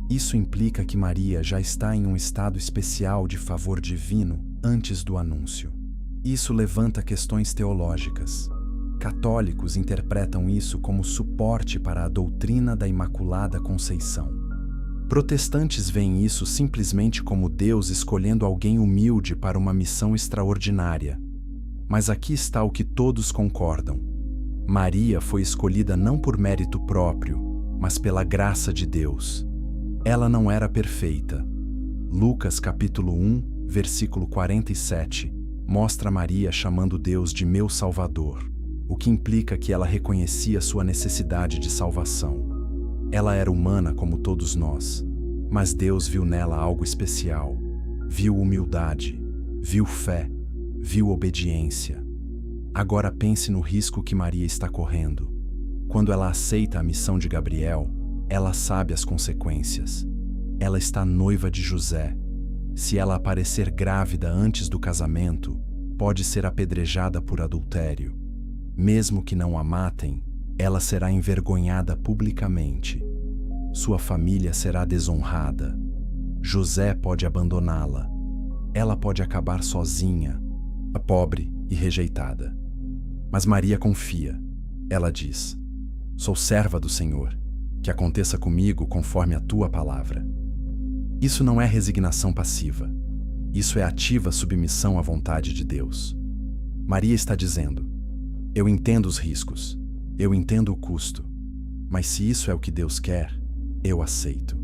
Isso implica que Maria já está em um estado especial de favor divino antes do anúncio. Isso levanta questões teológicas. Católicos interpretam isso como suporte para a doutrina da Imaculada Conceição. Protestantes veem isso simplesmente como Deus escolhendo alguém humilde para uma missão extraordinária. Mas aqui está o que todos concordam. Maria foi escolhida não por mérito próprio, mas pela graça de Deus. Ela não era perfeita. Lucas capítulo 1, versículo 47, mostra Maria chamando Deus de meu Salvador, o que implica que ela reconhecia sua necessidade de salvação. Ela era humana como todos nós, mas Deus viu nela algo especial. Viu humildade, viu fé, viu obediência. Agora pense no risco que Maria está correndo. Quando ela aceita a missão de Gabriel, ela sabe as consequências. Ela está noiva de José. Se ela aparecer grávida antes do casamento, pode ser apedrejada por adultério. Mesmo que não a matem, ela será envergonhada publicamente. Sua família será desonrada. José pode abandoná-la. Ela pode acabar sozinha, pobre e rejeitada. Mas Maria confia. Ela diz: "Sou serva do Senhor, que aconteça comigo conforme a tua palavra." Isso não é resignação passiva. Isso é ativa submissão à vontade de Deus. Maria está dizendo: "Eu entendo os riscos, eu entendo o custo, mas se isso é o que Deus quer, eu aceito."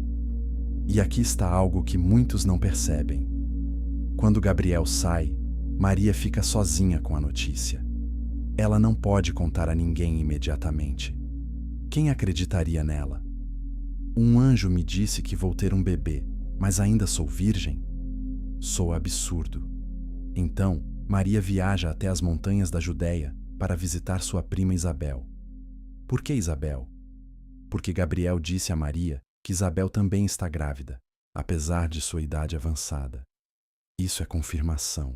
E aqui está algo que muitos não percebem. Quando Gabriel sai, Maria fica sozinha com a notícia. Ela não pode contar a ninguém imediatamente. Quem acreditaria nela? "Um anjo me disse que vou ter um bebê, mas ainda sou virgem?" Soa absurdo. Então, Maria viaja até as montanhas da Judéia para visitar sua prima Isabel. Por que Isabel? Porque Gabriel disse a Maria que Isabel também está grávida, apesar de sua idade avançada. Isso é confirmação.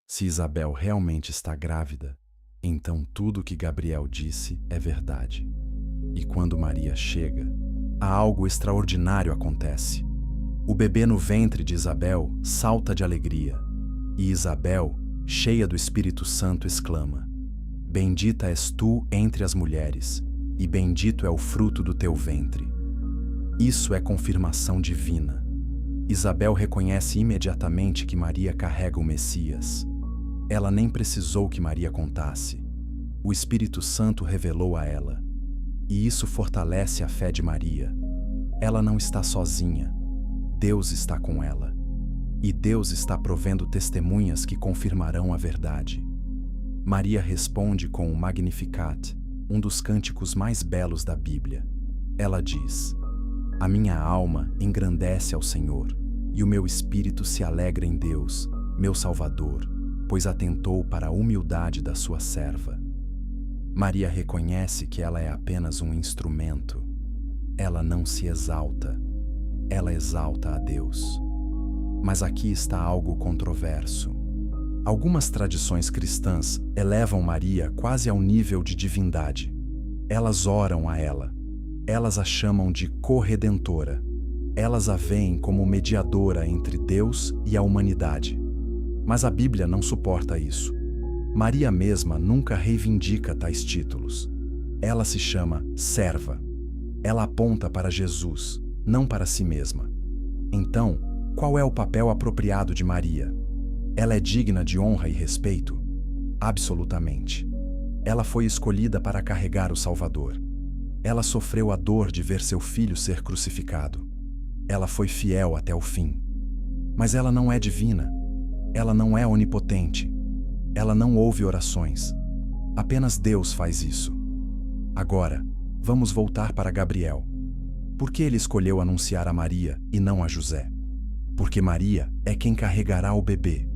Se Isabel realmente está grávida, então tudo o que Gabriel disse é verdade. E quando Maria chega, algo extraordinário acontece. O bebê no ventre de Isabel salta de alegria, e Isabel, cheia do Espírito Santo, exclama: "Bendita és tu entre as mulheres, e bendito é o fruto do teu ventre." Isso é confirmação divina. Isabel reconhece imediatamente que Maria carrega o Messias. Ela nem precisou que Maria contasse. O Espírito Santo revelou a ela. E isso fortalece a fé de Maria. Ela não está sozinha. Deus está com ela. E Deus está provendo testemunhas que confirmarão a verdade. Maria responde com o Magnificat, um dos cânticos mais belos da Bíblia. Ela diz: "A minha alma engrandece ao Senhor, e o meu espírito se alegra em Deus, meu Salvador, pois atentou para a humildade da sua serva." Maria reconhece que ela é apenas um instrumento. Ela não se exalta. Ela exalta a Deus. Mas aqui está algo controverso. Algumas tradições cristãs elevam Maria quase ao nível de divindade. Elas oram a ela. Elas a chamam de corredentora. Elas a veem como mediadora entre Deus e a humanidade. Mas a Bíblia não suporta isso. Maria mesma nunca reivindica tais títulos. Ela se chama serva. Ela aponta para Jesus, não para si mesma. Então, qual é o papel apropriado de Maria? Ela é digna de honra e respeito? Absolutamente. Ela foi escolhida para carregar o Salvador. Ela sofreu a dor de ver seu filho ser crucificado. Ela foi fiel até o fim. Mas ela não é divina. Ela não é onipotente. Ela não ouve orações. Apenas Deus faz isso. Agora, vamos voltar para Gabriel. Por que ele escolheu anunciar a Maria e não a José? Porque Maria é quem carregará o bebê.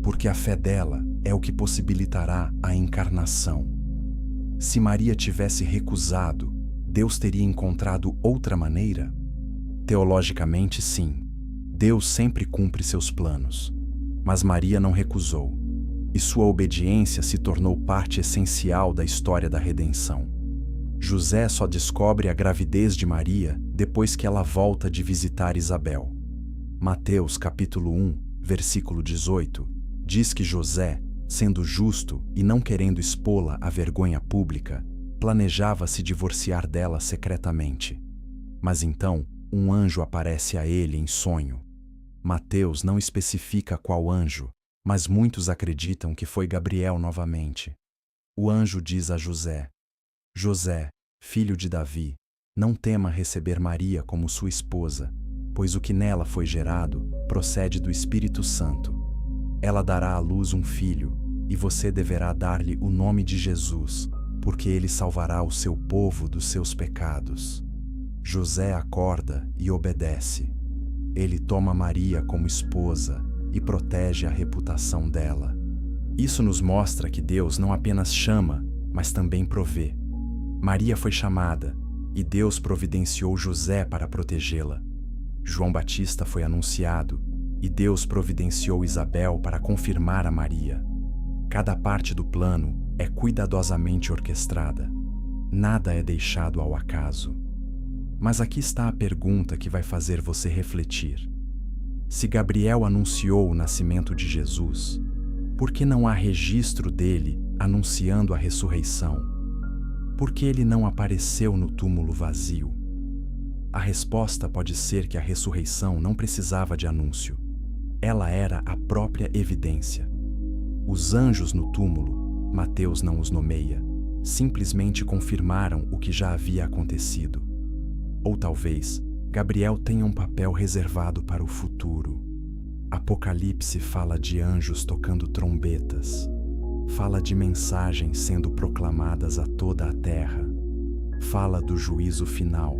Porque a fé dela é o que possibilitará a encarnação. Se Maria tivesse recusado, Deus teria encontrado outra maneira? Teologicamente, sim. Deus sempre cumpre seus planos. Mas Maria não recusou. E sua obediência se tornou parte essencial da história da redenção. José só descobre a gravidez de Maria depois que ela volta de visitar Isabel. Mateus capítulo 1, versículo 18, diz que José, sendo justo e não querendo expô-la à vergonha pública, planejava se divorciar dela secretamente. Mas então, um anjo aparece a ele em sonho. Mateus não especifica qual anjo, mas muitos acreditam que foi Gabriel novamente. O anjo diz a José: "José, filho de Davi, não tema receber Maria como sua esposa, pois o que nela foi gerado procede do Espírito Santo. Ela dará à luz um filho, e você deverá dar-lhe o nome de Jesus, porque ele salvará o seu povo dos seus pecados." José acorda e obedece. Ele toma Maria como esposa e protege a reputação dela. Isso nos mostra que Deus não apenas chama, mas também provê. Maria foi chamada, e Deus providenciou José para protegê-la. João Batista foi anunciado, e Deus providenciou Isabel para confirmar a Maria. Cada parte do plano é cuidadosamente orquestrada. Nada é deixado ao acaso. Mas aqui está a pergunta que vai fazer você refletir. Se Gabriel anunciou o nascimento de Jesus, por que não há registro dele anunciando a ressurreição? Por que ele não apareceu no túmulo vazio? A resposta pode ser que a ressurreição não precisava de anúncio. Ela era a própria evidência. Os anjos no túmulo, Mateus não os nomeia, simplesmente confirmaram o que já havia acontecido. Ou talvez, Gabriel tenha um papel reservado para o futuro. Apocalipse fala de anjos tocando trombetas. Fala de mensagens sendo proclamadas a toda a terra. Fala do juízo final.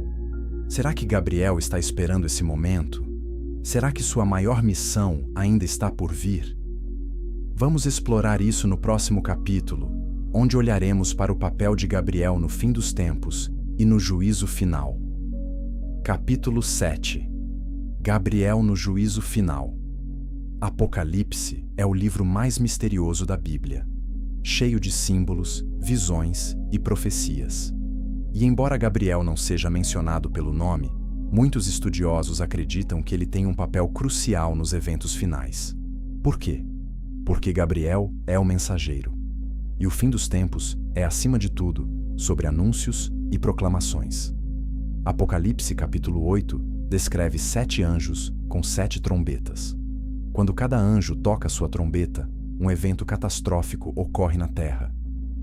Será que Gabriel está esperando esse momento? Será que sua maior missão ainda está por vir? Vamos explorar isso no próximo capítulo, onde olharemos para o papel de Gabriel no fim dos tempos e no juízo final. Capítulo 7. Gabriel no juízo final. Apocalipse é o livro mais misterioso da Bíblia, cheio de símbolos, visões e profecias. E embora Gabriel não seja mencionado pelo nome, muitos estudiosos acreditam que ele tem um papel crucial nos eventos finais. Por quê? Porque Gabriel é o mensageiro. E o fim dos tempos é, acima de tudo, sobre anúncios e proclamações. Apocalipse capítulo 8 descreve 7 anjos com 7 trombetas. Quando cada anjo toca sua trombeta, um evento catastrófico ocorre na terra.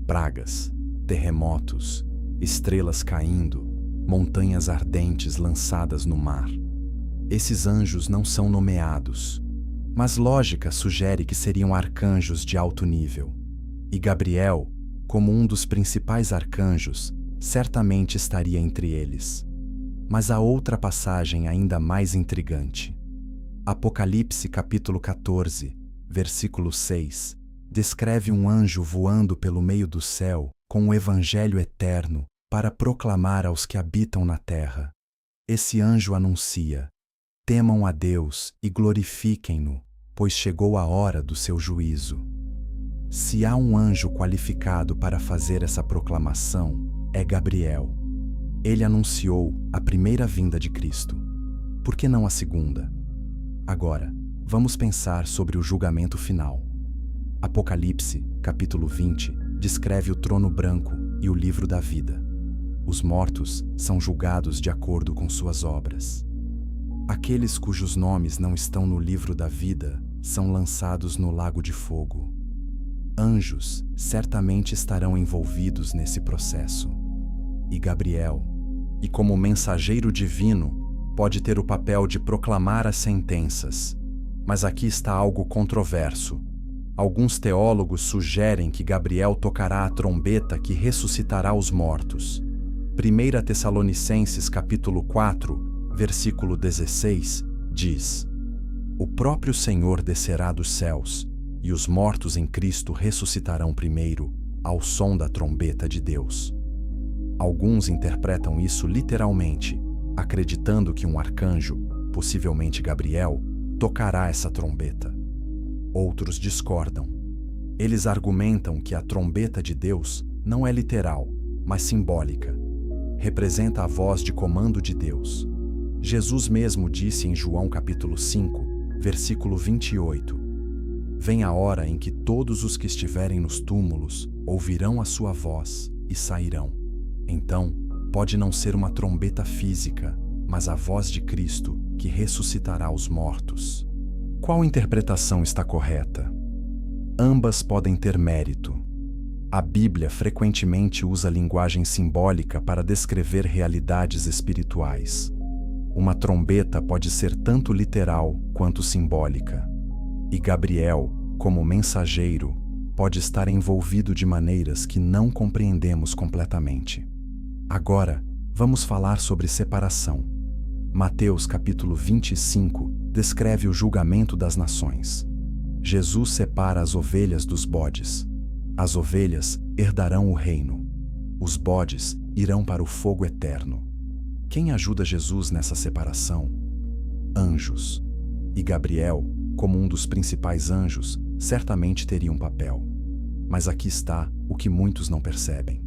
Pragas, terremotos, estrelas caindo, montanhas ardentes lançadas no mar. Esses anjos não são nomeados, mas lógica sugere que seriam arcanjos de alto nível. E Gabriel, como um dos principais arcanjos, certamente estaria entre eles. Mas há outra passagem ainda mais intrigante. Apocalipse capítulo 14, versículo 6, descreve um anjo voando pelo meio do céu com o evangelho eterno para proclamar aos que habitam na terra. Esse anjo anuncia: temam a Deus e glorifiquem-no, pois chegou a hora do seu juízo. Se há um anjo qualificado para fazer essa proclamação, é Gabriel. Ele anunciou a primeira vinda de Cristo. Por que não a segunda? Agora, vamos pensar sobre o julgamento final. Apocalipse, capítulo 20, descreve o trono branco e o livro da vida. Os mortos são julgados de acordo com suas obras. Aqueles cujos nomes não estão no livro da vida são lançados no lago de fogo. Anjos certamente estarão envolvidos nesse processo. E Gabriel, e como mensageiro divino, pode ter o papel de proclamar as sentenças. Mas aqui está algo controverso. Alguns teólogos sugerem que Gabriel tocará a trombeta que ressuscitará os mortos. 1 Tessalonicenses capítulo 4, versículo 16, diz: o próprio Senhor descerá dos céus, e os mortos em Cristo ressuscitarão primeiro, ao som da trombeta de Deus. Alguns interpretam isso literalmente, acreditando que um arcanjo, possivelmente Gabriel, tocará essa trombeta. Outros discordam. Eles argumentam que a trombeta de Deus não é literal, mas simbólica. Representa a voz de comando de Deus. Jesus mesmo disse em João capítulo 5, versículo 28, vem a hora em que todos os que estiverem nos túmulos ouvirão a sua voz e sairão. Então, pode não ser uma trombeta física, mas a voz de Cristo que ressuscitará os mortos. Qual interpretação está correta? Ambas podem ter mérito. A Bíblia frequentemente usa linguagem simbólica para descrever realidades espirituais. Uma trombeta pode ser tanto literal quanto simbólica. E Gabriel, como mensageiro, pode estar envolvido de maneiras que não compreendemos completamente. Agora, vamos falar sobre separação. Mateus capítulo 25 descreve o julgamento das nações. Jesus separa as ovelhas dos bodes. As ovelhas herdarão o reino. Os bodes irão para o fogo eterno. Quem ajuda Jesus nessa separação? Anjos. E Gabriel, como um dos principais anjos, certamente teria um papel. Mas aqui está o que muitos não percebem.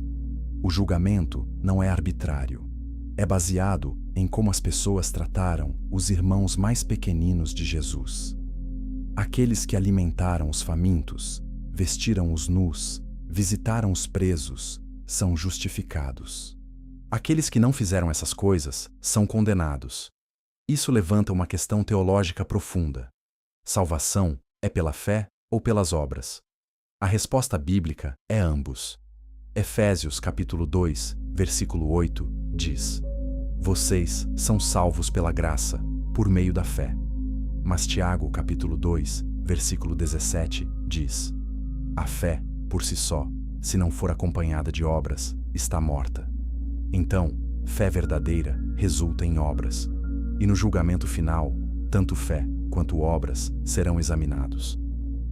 O julgamento não é arbitrário. É baseado em como as pessoas trataram os irmãos mais pequeninos de Jesus. Aqueles que alimentaram os famintos, vestiram os nus, visitaram os presos, são justificados. Aqueles que não fizeram essas coisas são condenados. Isso levanta uma questão teológica profunda. Salvação é pela fé ou pelas obras? A resposta bíblica é ambos. Efésios capítulo 2, versículo 8, diz: Vocês são salvos pela graça, por meio da fé. Mas Tiago capítulo 2, versículo 17, diz: A fé, por si só, se não for acompanhada de obras, está morta. Então, fé verdadeira resulta em obras. E no julgamento final, tanto fé quanto obras serão examinados.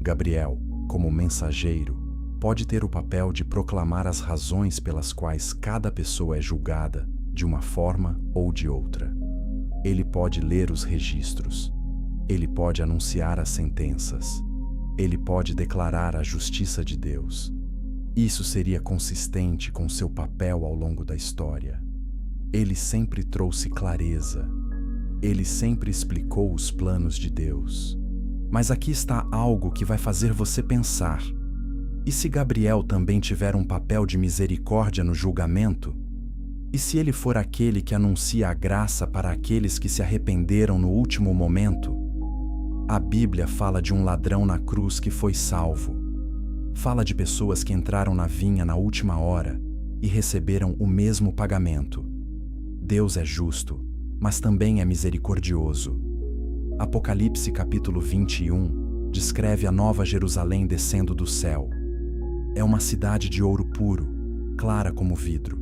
Gabriel, como mensageiro, pode ter o papel de proclamar as razões pelas quais cada pessoa é julgada, de uma forma ou de outra. Ele pode ler os registros. Ele pode anunciar as sentenças. Ele pode declarar a justiça de Deus. Isso seria consistente com seu papel ao longo da história. Ele sempre trouxe clareza. Ele sempre explicou os planos de Deus. Mas aqui está algo que vai fazer você pensar. E se Gabriel também tiver um papel de misericórdia no julgamento? E se ele for aquele que anuncia a graça para aqueles que se arrependeram no último momento? A Bíblia fala de um ladrão na cruz que foi salvo. Fala de pessoas que entraram na vinha na última hora e receberam o mesmo pagamento. Deus é justo, mas também é misericordioso. Apocalipse capítulo 21 descreve a Nova Jerusalém descendo do céu. É uma cidade de ouro puro, clara como vidro.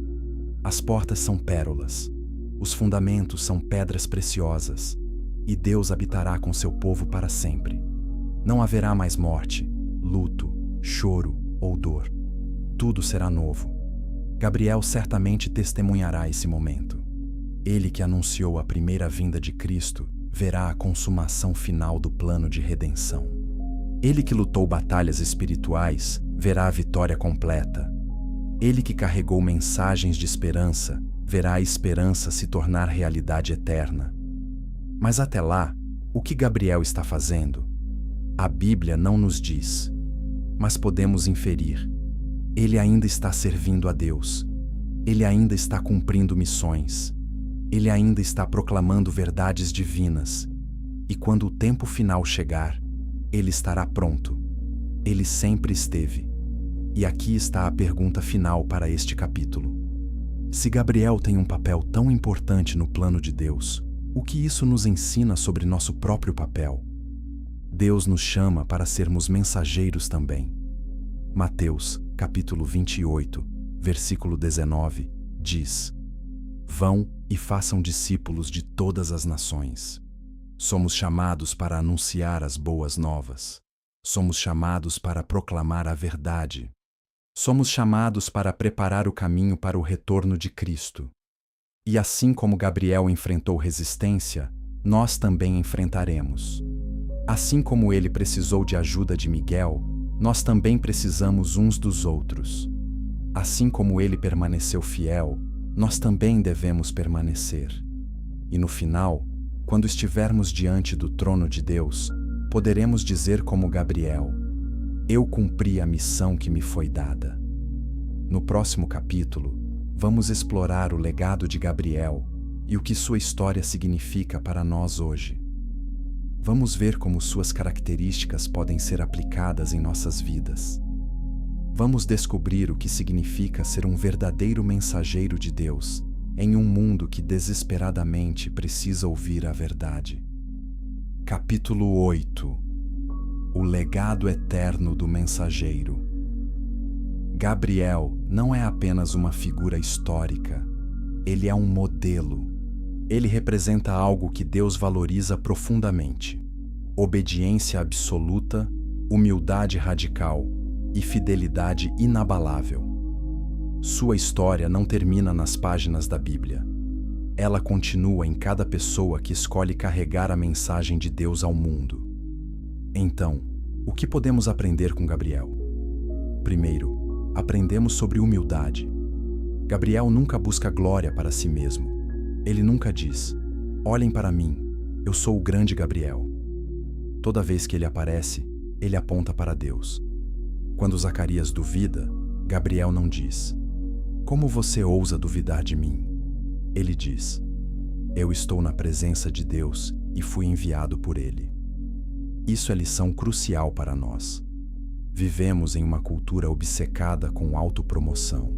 As portas são pérolas, os fundamentos são pedras preciosas, e Deus habitará com seu povo para sempre. Não haverá mais morte, luto, choro ou dor. Tudo será novo. Gabriel certamente testemunhará esse momento. Ele que anunciou a primeira vinda de Cristo verá a consumação final do plano de redenção. Ele que lutou batalhas espirituais verá a vitória completa. Ele que carregou mensagens de esperança verá a esperança se tornar realidade eterna. Mas até lá, o que Gabriel está fazendo? A Bíblia não nos diz, mas podemos inferir. Ele ainda está servindo a Deus. Ele ainda está cumprindo missões. Ele ainda está proclamando verdades divinas. E quando o tempo final chegar, ele estará pronto. Ele sempre esteve. E aqui está a pergunta final para este capítulo. Se Gabriel tem um papel tão importante no plano de Deus, o que isso nos ensina sobre nosso próprio papel? Deus nos chama para sermos mensageiros também. Mateus, capítulo 28, versículo 19, diz: Vão e façam discípulos de todas as nações. Somos chamados para anunciar as boas novas. Somos chamados para proclamar a verdade. Somos chamados para preparar o caminho para o retorno de Cristo. E assim como Gabriel enfrentou resistência, nós também enfrentaremos. Assim como ele precisou de ajuda de Miguel, nós também precisamos uns dos outros. Assim como ele permaneceu fiel, nós também devemos permanecer. E no final, quando estivermos diante do trono de Deus, poderemos dizer como Gabriel: Eu cumpri a missão que me foi dada. No próximo capítulo, vamos explorar o legado de Gabriel e o que sua história significa para nós hoje. Vamos ver como suas características podem ser aplicadas em nossas vidas. Vamos descobrir o que significa ser um verdadeiro mensageiro de Deus em um mundo que desesperadamente precisa ouvir a verdade. Capítulo 8. O legado eterno do mensageiro. Gabriel não é apenas uma figura histórica, ele é um modelo. Ele representa algo que Deus valoriza profundamente: obediência absoluta, humildade radical e fidelidade inabalável. Sua história não termina nas páginas da Bíblia. Ela continua em cada pessoa que escolhe carregar a mensagem de Deus ao mundo. Então, o que podemos aprender com Gabriel? Primeiro, aprendemos sobre humildade. Gabriel nunca busca glória para si mesmo. Ele nunca diz: "Olhem para mim, eu sou o grande Gabriel." Toda vez que ele aparece, ele aponta para Deus. Quando Zacarias duvida, Gabriel não diz: "Como você ousa duvidar de mim?" Ele diz: "Eu estou na presença de Deus e fui enviado por Ele." Isso é lição crucial para nós. Vivemos em uma cultura obcecada com autopromoção.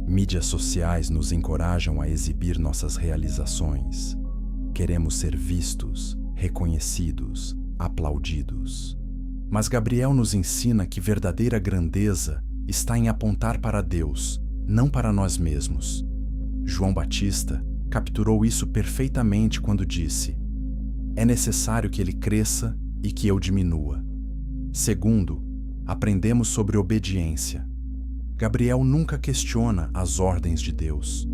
Mídias sociais nos encorajam a exibir nossas realizações. Queremos ser vistos, reconhecidos, aplaudidos. Mas Gabriel nos ensina que verdadeira grandeza está em apontar para Deus, não para nós mesmos. João Batista capturou isso perfeitamente quando disse: "É necessário que ele cresça e que eu diminua." Segundo, aprendemos sobre obediência. Gabriel nunca questiona as ordens de Deus.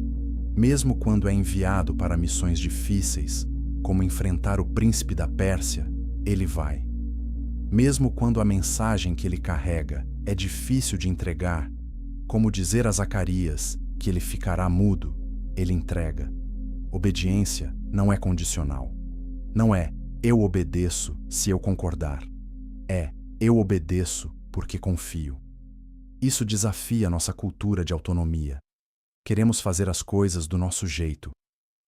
Mesmo quando é enviado para missões difíceis, como enfrentar o príncipe da Pérsia, ele vai. Mesmo quando a mensagem que ele carrega é difícil de entregar, como dizer a Zacarias que ele ficará mudo, ele entrega. Obediência não é condicional. Não é "eu obedeço se eu concordar." É "eu obedeço porque confio." Isso desafia nossa cultura de autonomia. Queremos fazer as coisas do nosso jeito.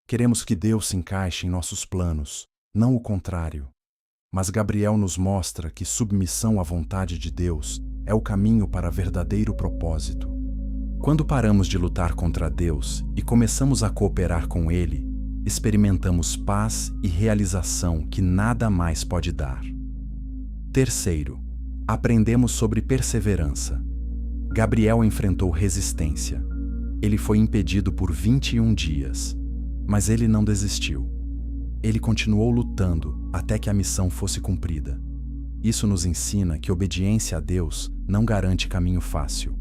Queremos que Deus se encaixe em nossos planos, não o contrário. Mas Gabriel nos mostra que submissão à vontade de Deus é o caminho para verdadeiro propósito. Quando paramos de lutar contra Deus e começamos a cooperar com Ele, experimentamos paz e realização que nada mais pode dar. Terceiro, aprendemos sobre perseverança. Gabriel enfrentou resistência. Ele foi impedido por 21 dias, mas ele não desistiu. Ele continuou lutando até que a missão fosse cumprida. Isso nos ensina que obediência a Deus não garante caminho fácil.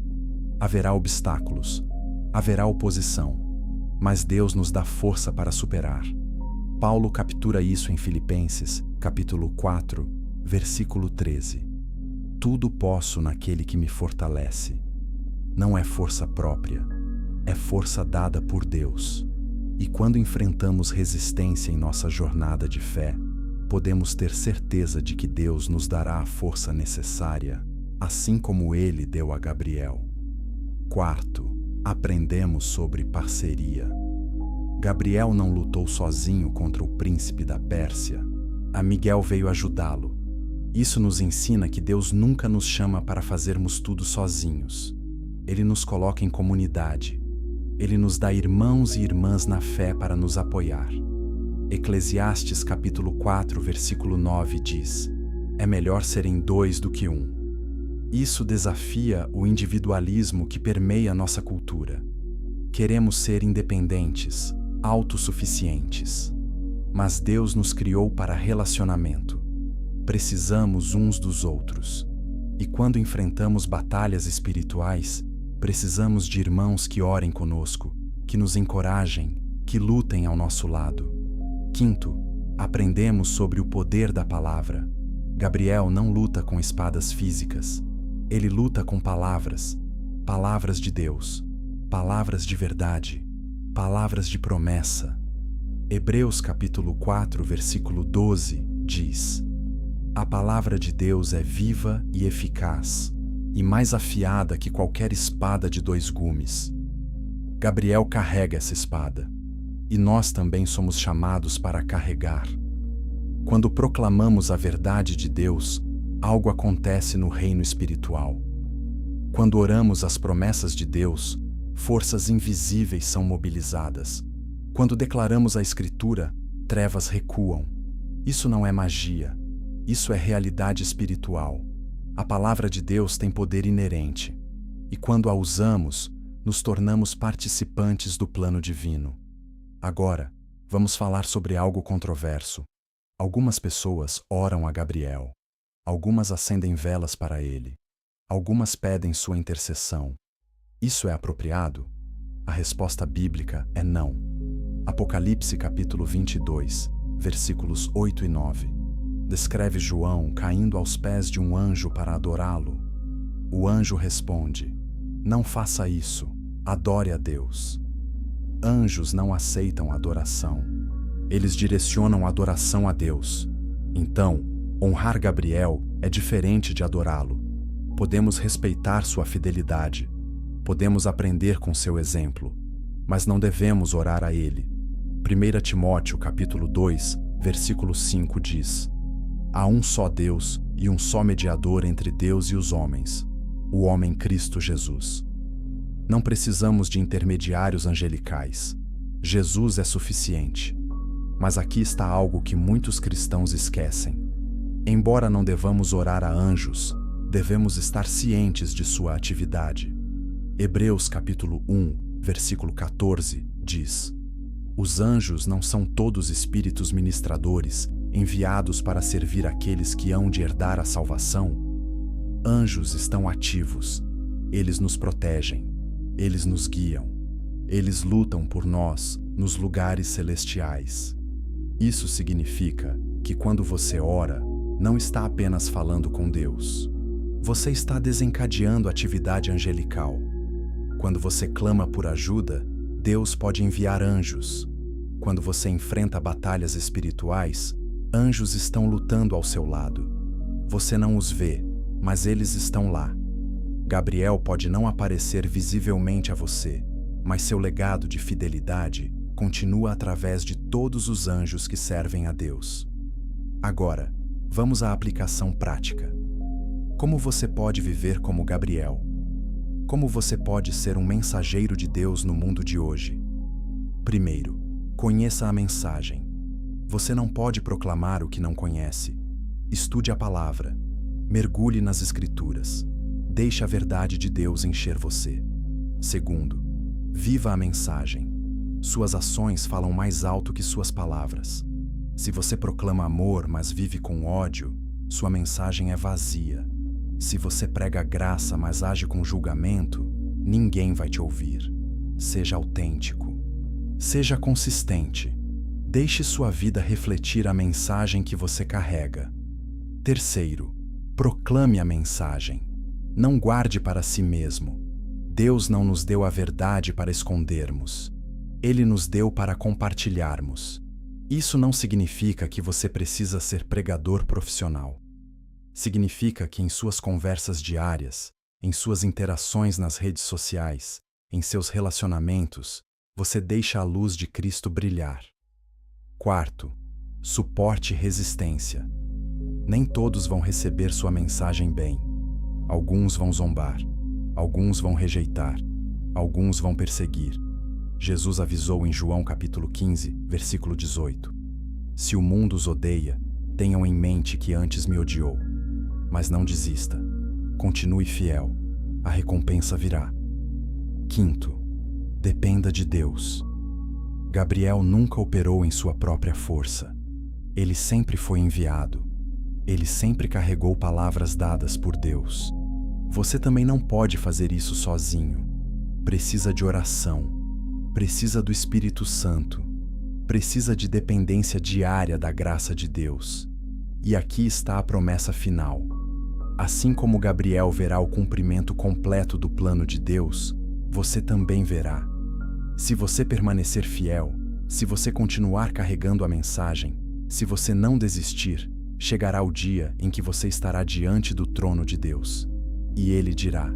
Haverá obstáculos, haverá oposição, mas Deus nos dá força para superar. Paulo captura isso em Filipenses, capítulo 4, versículo 13. "Tudo posso naquele que me fortalece." Não é força própria, é força dada por Deus. E quando enfrentamos resistência em nossa jornada de fé, podemos ter certeza de que Deus nos dará a força necessária, assim como Ele deu a Gabriel. Quarto, aprendemos sobre parceria. Gabriel não lutou sozinho contra o príncipe da Pérsia. A Miguel veio ajudá-lo. Isso nos ensina que Deus nunca nos chama para fazermos tudo sozinhos. Ele nos coloca em comunidade. Ele nos dá irmãos e irmãs na fé para nos apoiar. Eclesiastes capítulo 4, versículo 9 diz: "É melhor serem dois do que um." Isso desafia o individualismo que permeia nossa cultura. Queremos ser independentes, autossuficientes. Mas Deus nos criou para relacionamento. Precisamos uns dos outros. E quando enfrentamos batalhas espirituais, precisamos de irmãos que orem conosco, que nos encorajem, que lutem ao nosso lado. Quinto, aprendemos sobre o poder da palavra. Gabriel não luta com espadas físicas. Ele luta com palavras, palavras de Deus, palavras de verdade, palavras de promessa. Hebreus capítulo 4, versículo 12 diz: "A palavra de Deus é viva e eficaz, e mais afiada que qualquer espada de 2 gumes." Gabriel carrega essa espada, e nós também somos chamados para carregar. Quando proclamamos a verdade de Deus, algo acontece no reino espiritual. Quando oramos as promessas de Deus, forças invisíveis são mobilizadas. Quando declaramos a Escritura, trevas recuam. Isso não é magia, isso é realidade espiritual. A palavra de Deus tem poder inerente, e quando a usamos, nos tornamos participantes do plano divino. Agora, vamos falar sobre algo controverso. Algumas pessoas oram a Gabriel. Algumas acendem velas para ele. Algumas pedem sua intercessão. Isso é apropriado? A resposta bíblica é não. Apocalipse capítulo 22, versículos 8 e 9. Descreve João caindo aos pés de um anjo para adorá-lo. O anjo responde: não faça isso, adore a Deus. Anjos não aceitam adoração. Eles direcionam a adoração a Deus. Então, honrar Gabriel é diferente de adorá-lo. Podemos respeitar sua fidelidade. Podemos aprender com seu exemplo, mas não devemos orar a ele. 1 Timóteo capítulo 2, versículo 5 diz: há um só Deus e um só mediador entre Deus e os homens, o homem Cristo Jesus. Não precisamos de intermediários angelicais. Jesus é suficiente. Mas aqui está algo que muitos cristãos esquecem. Embora não devamos orar a anjos, devemos estar cientes de sua atividade. Hebreus capítulo 1, versículo 14, diz: os anjos não são todos espíritos ministradores enviados para servir aqueles que hão de herdar a salvação? Anjos estão ativos. Eles nos protegem. Eles nos guiam. Eles lutam por nós nos lugares celestiais. Isso significa que quando você ora, não está apenas falando com Deus. Você está desencadeando atividade angelical. Quando você clama por ajuda, Deus pode enviar anjos. Quando você enfrenta batalhas espirituais, anjos estão lutando ao seu lado. Você não os vê, mas eles estão lá. Gabriel pode não aparecer visivelmente a você, mas seu legado de fidelidade continua através de todos os anjos que servem a Deus. Agora, vamos à aplicação prática. Como você pode viver como Gabriel? Como você pode ser um mensageiro de Deus no mundo de hoje? Primeiro, conheça a mensagem. Você não pode proclamar o que não conhece. Estude a palavra. Mergulhe nas Escrituras. Deixe a verdade de Deus encher você. Segundo, viva a mensagem. Suas ações falam mais alto que suas palavras. Se você proclama amor, mas vive com ódio, sua mensagem é vazia. Se você prega graça, mas age com julgamento, ninguém vai te ouvir. Seja autêntico. Seja consistente. Deixe sua vida refletir a mensagem que você carrega. Terceiro, proclame a mensagem. Não guarde para si mesmo. Deus não nos deu a verdade para escondermos. Ele nos deu para compartilharmos. Isso não significa que você precisa ser pregador profissional. Significa que em suas conversas diárias, em suas interações nas redes sociais, em seus relacionamentos, você deixa a luz de Cristo brilhar. Quarto, suporte resistência. Nem todos vão receber sua mensagem bem. Alguns vão zombar, alguns vão rejeitar, alguns vão perseguir. Jesus avisou em João capítulo 15, versículo 18. Se o mundo os odeia, tenham em mente que antes me odiou. Mas não desista. Continue fiel. A recompensa virá. Quinto, dependa de Deus. Gabriel nunca operou em sua própria força. Ele sempre foi enviado. Ele sempre carregou palavras dadas por Deus. Você também não pode fazer isso sozinho. Precisa de oração. Precisa do Espírito Santo. Precisa de dependência diária da graça de Deus. E aqui está a promessa final. Assim como Gabriel verá o cumprimento completo do plano de Deus, você também verá. Se você permanecer fiel, se você continuar carregando a mensagem, se você não desistir, chegará o dia em que você estará diante do trono de Deus. E Ele dirá: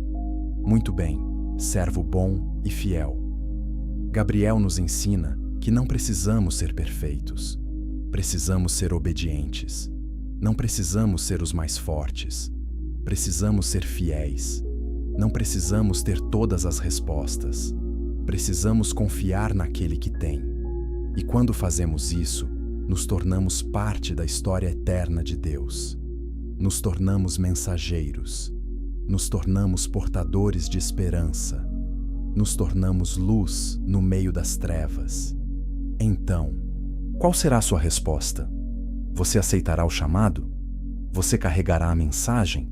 muito bem, servo bom e fiel. Gabriel nos ensina que não precisamos ser perfeitos. Precisamos ser obedientes. Não precisamos ser os mais fortes. Precisamos ser fiéis. Não precisamos ter todas as respostas. Precisamos confiar naquele que tem. E quando fazemos isso, nos tornamos parte da história eterna de Deus. Nos tornamos mensageiros. Nos tornamos portadores de esperança. Nos tornamos luz no meio das trevas. Então, qual será a sua resposta? Você aceitará o chamado? Você carregará a mensagem?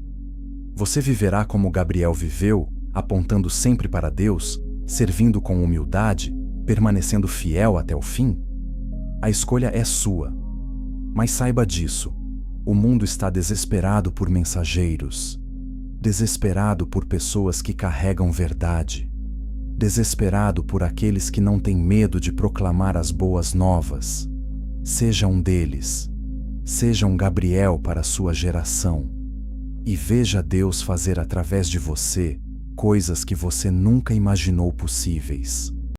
Você viverá como Gabriel viveu, apontando sempre para Deus, servindo com humildade, permanecendo fiel até o fim? A escolha é sua. Mas saiba disso: o mundo está desesperado por mensageiros, desesperado por pessoas que carregam verdade, desesperado por aqueles que não têm medo de proclamar as boas novas. Seja um deles. Seja um Gabriel para a sua geração. E veja Deus fazer através de você coisas que você nunca imaginou possíveis.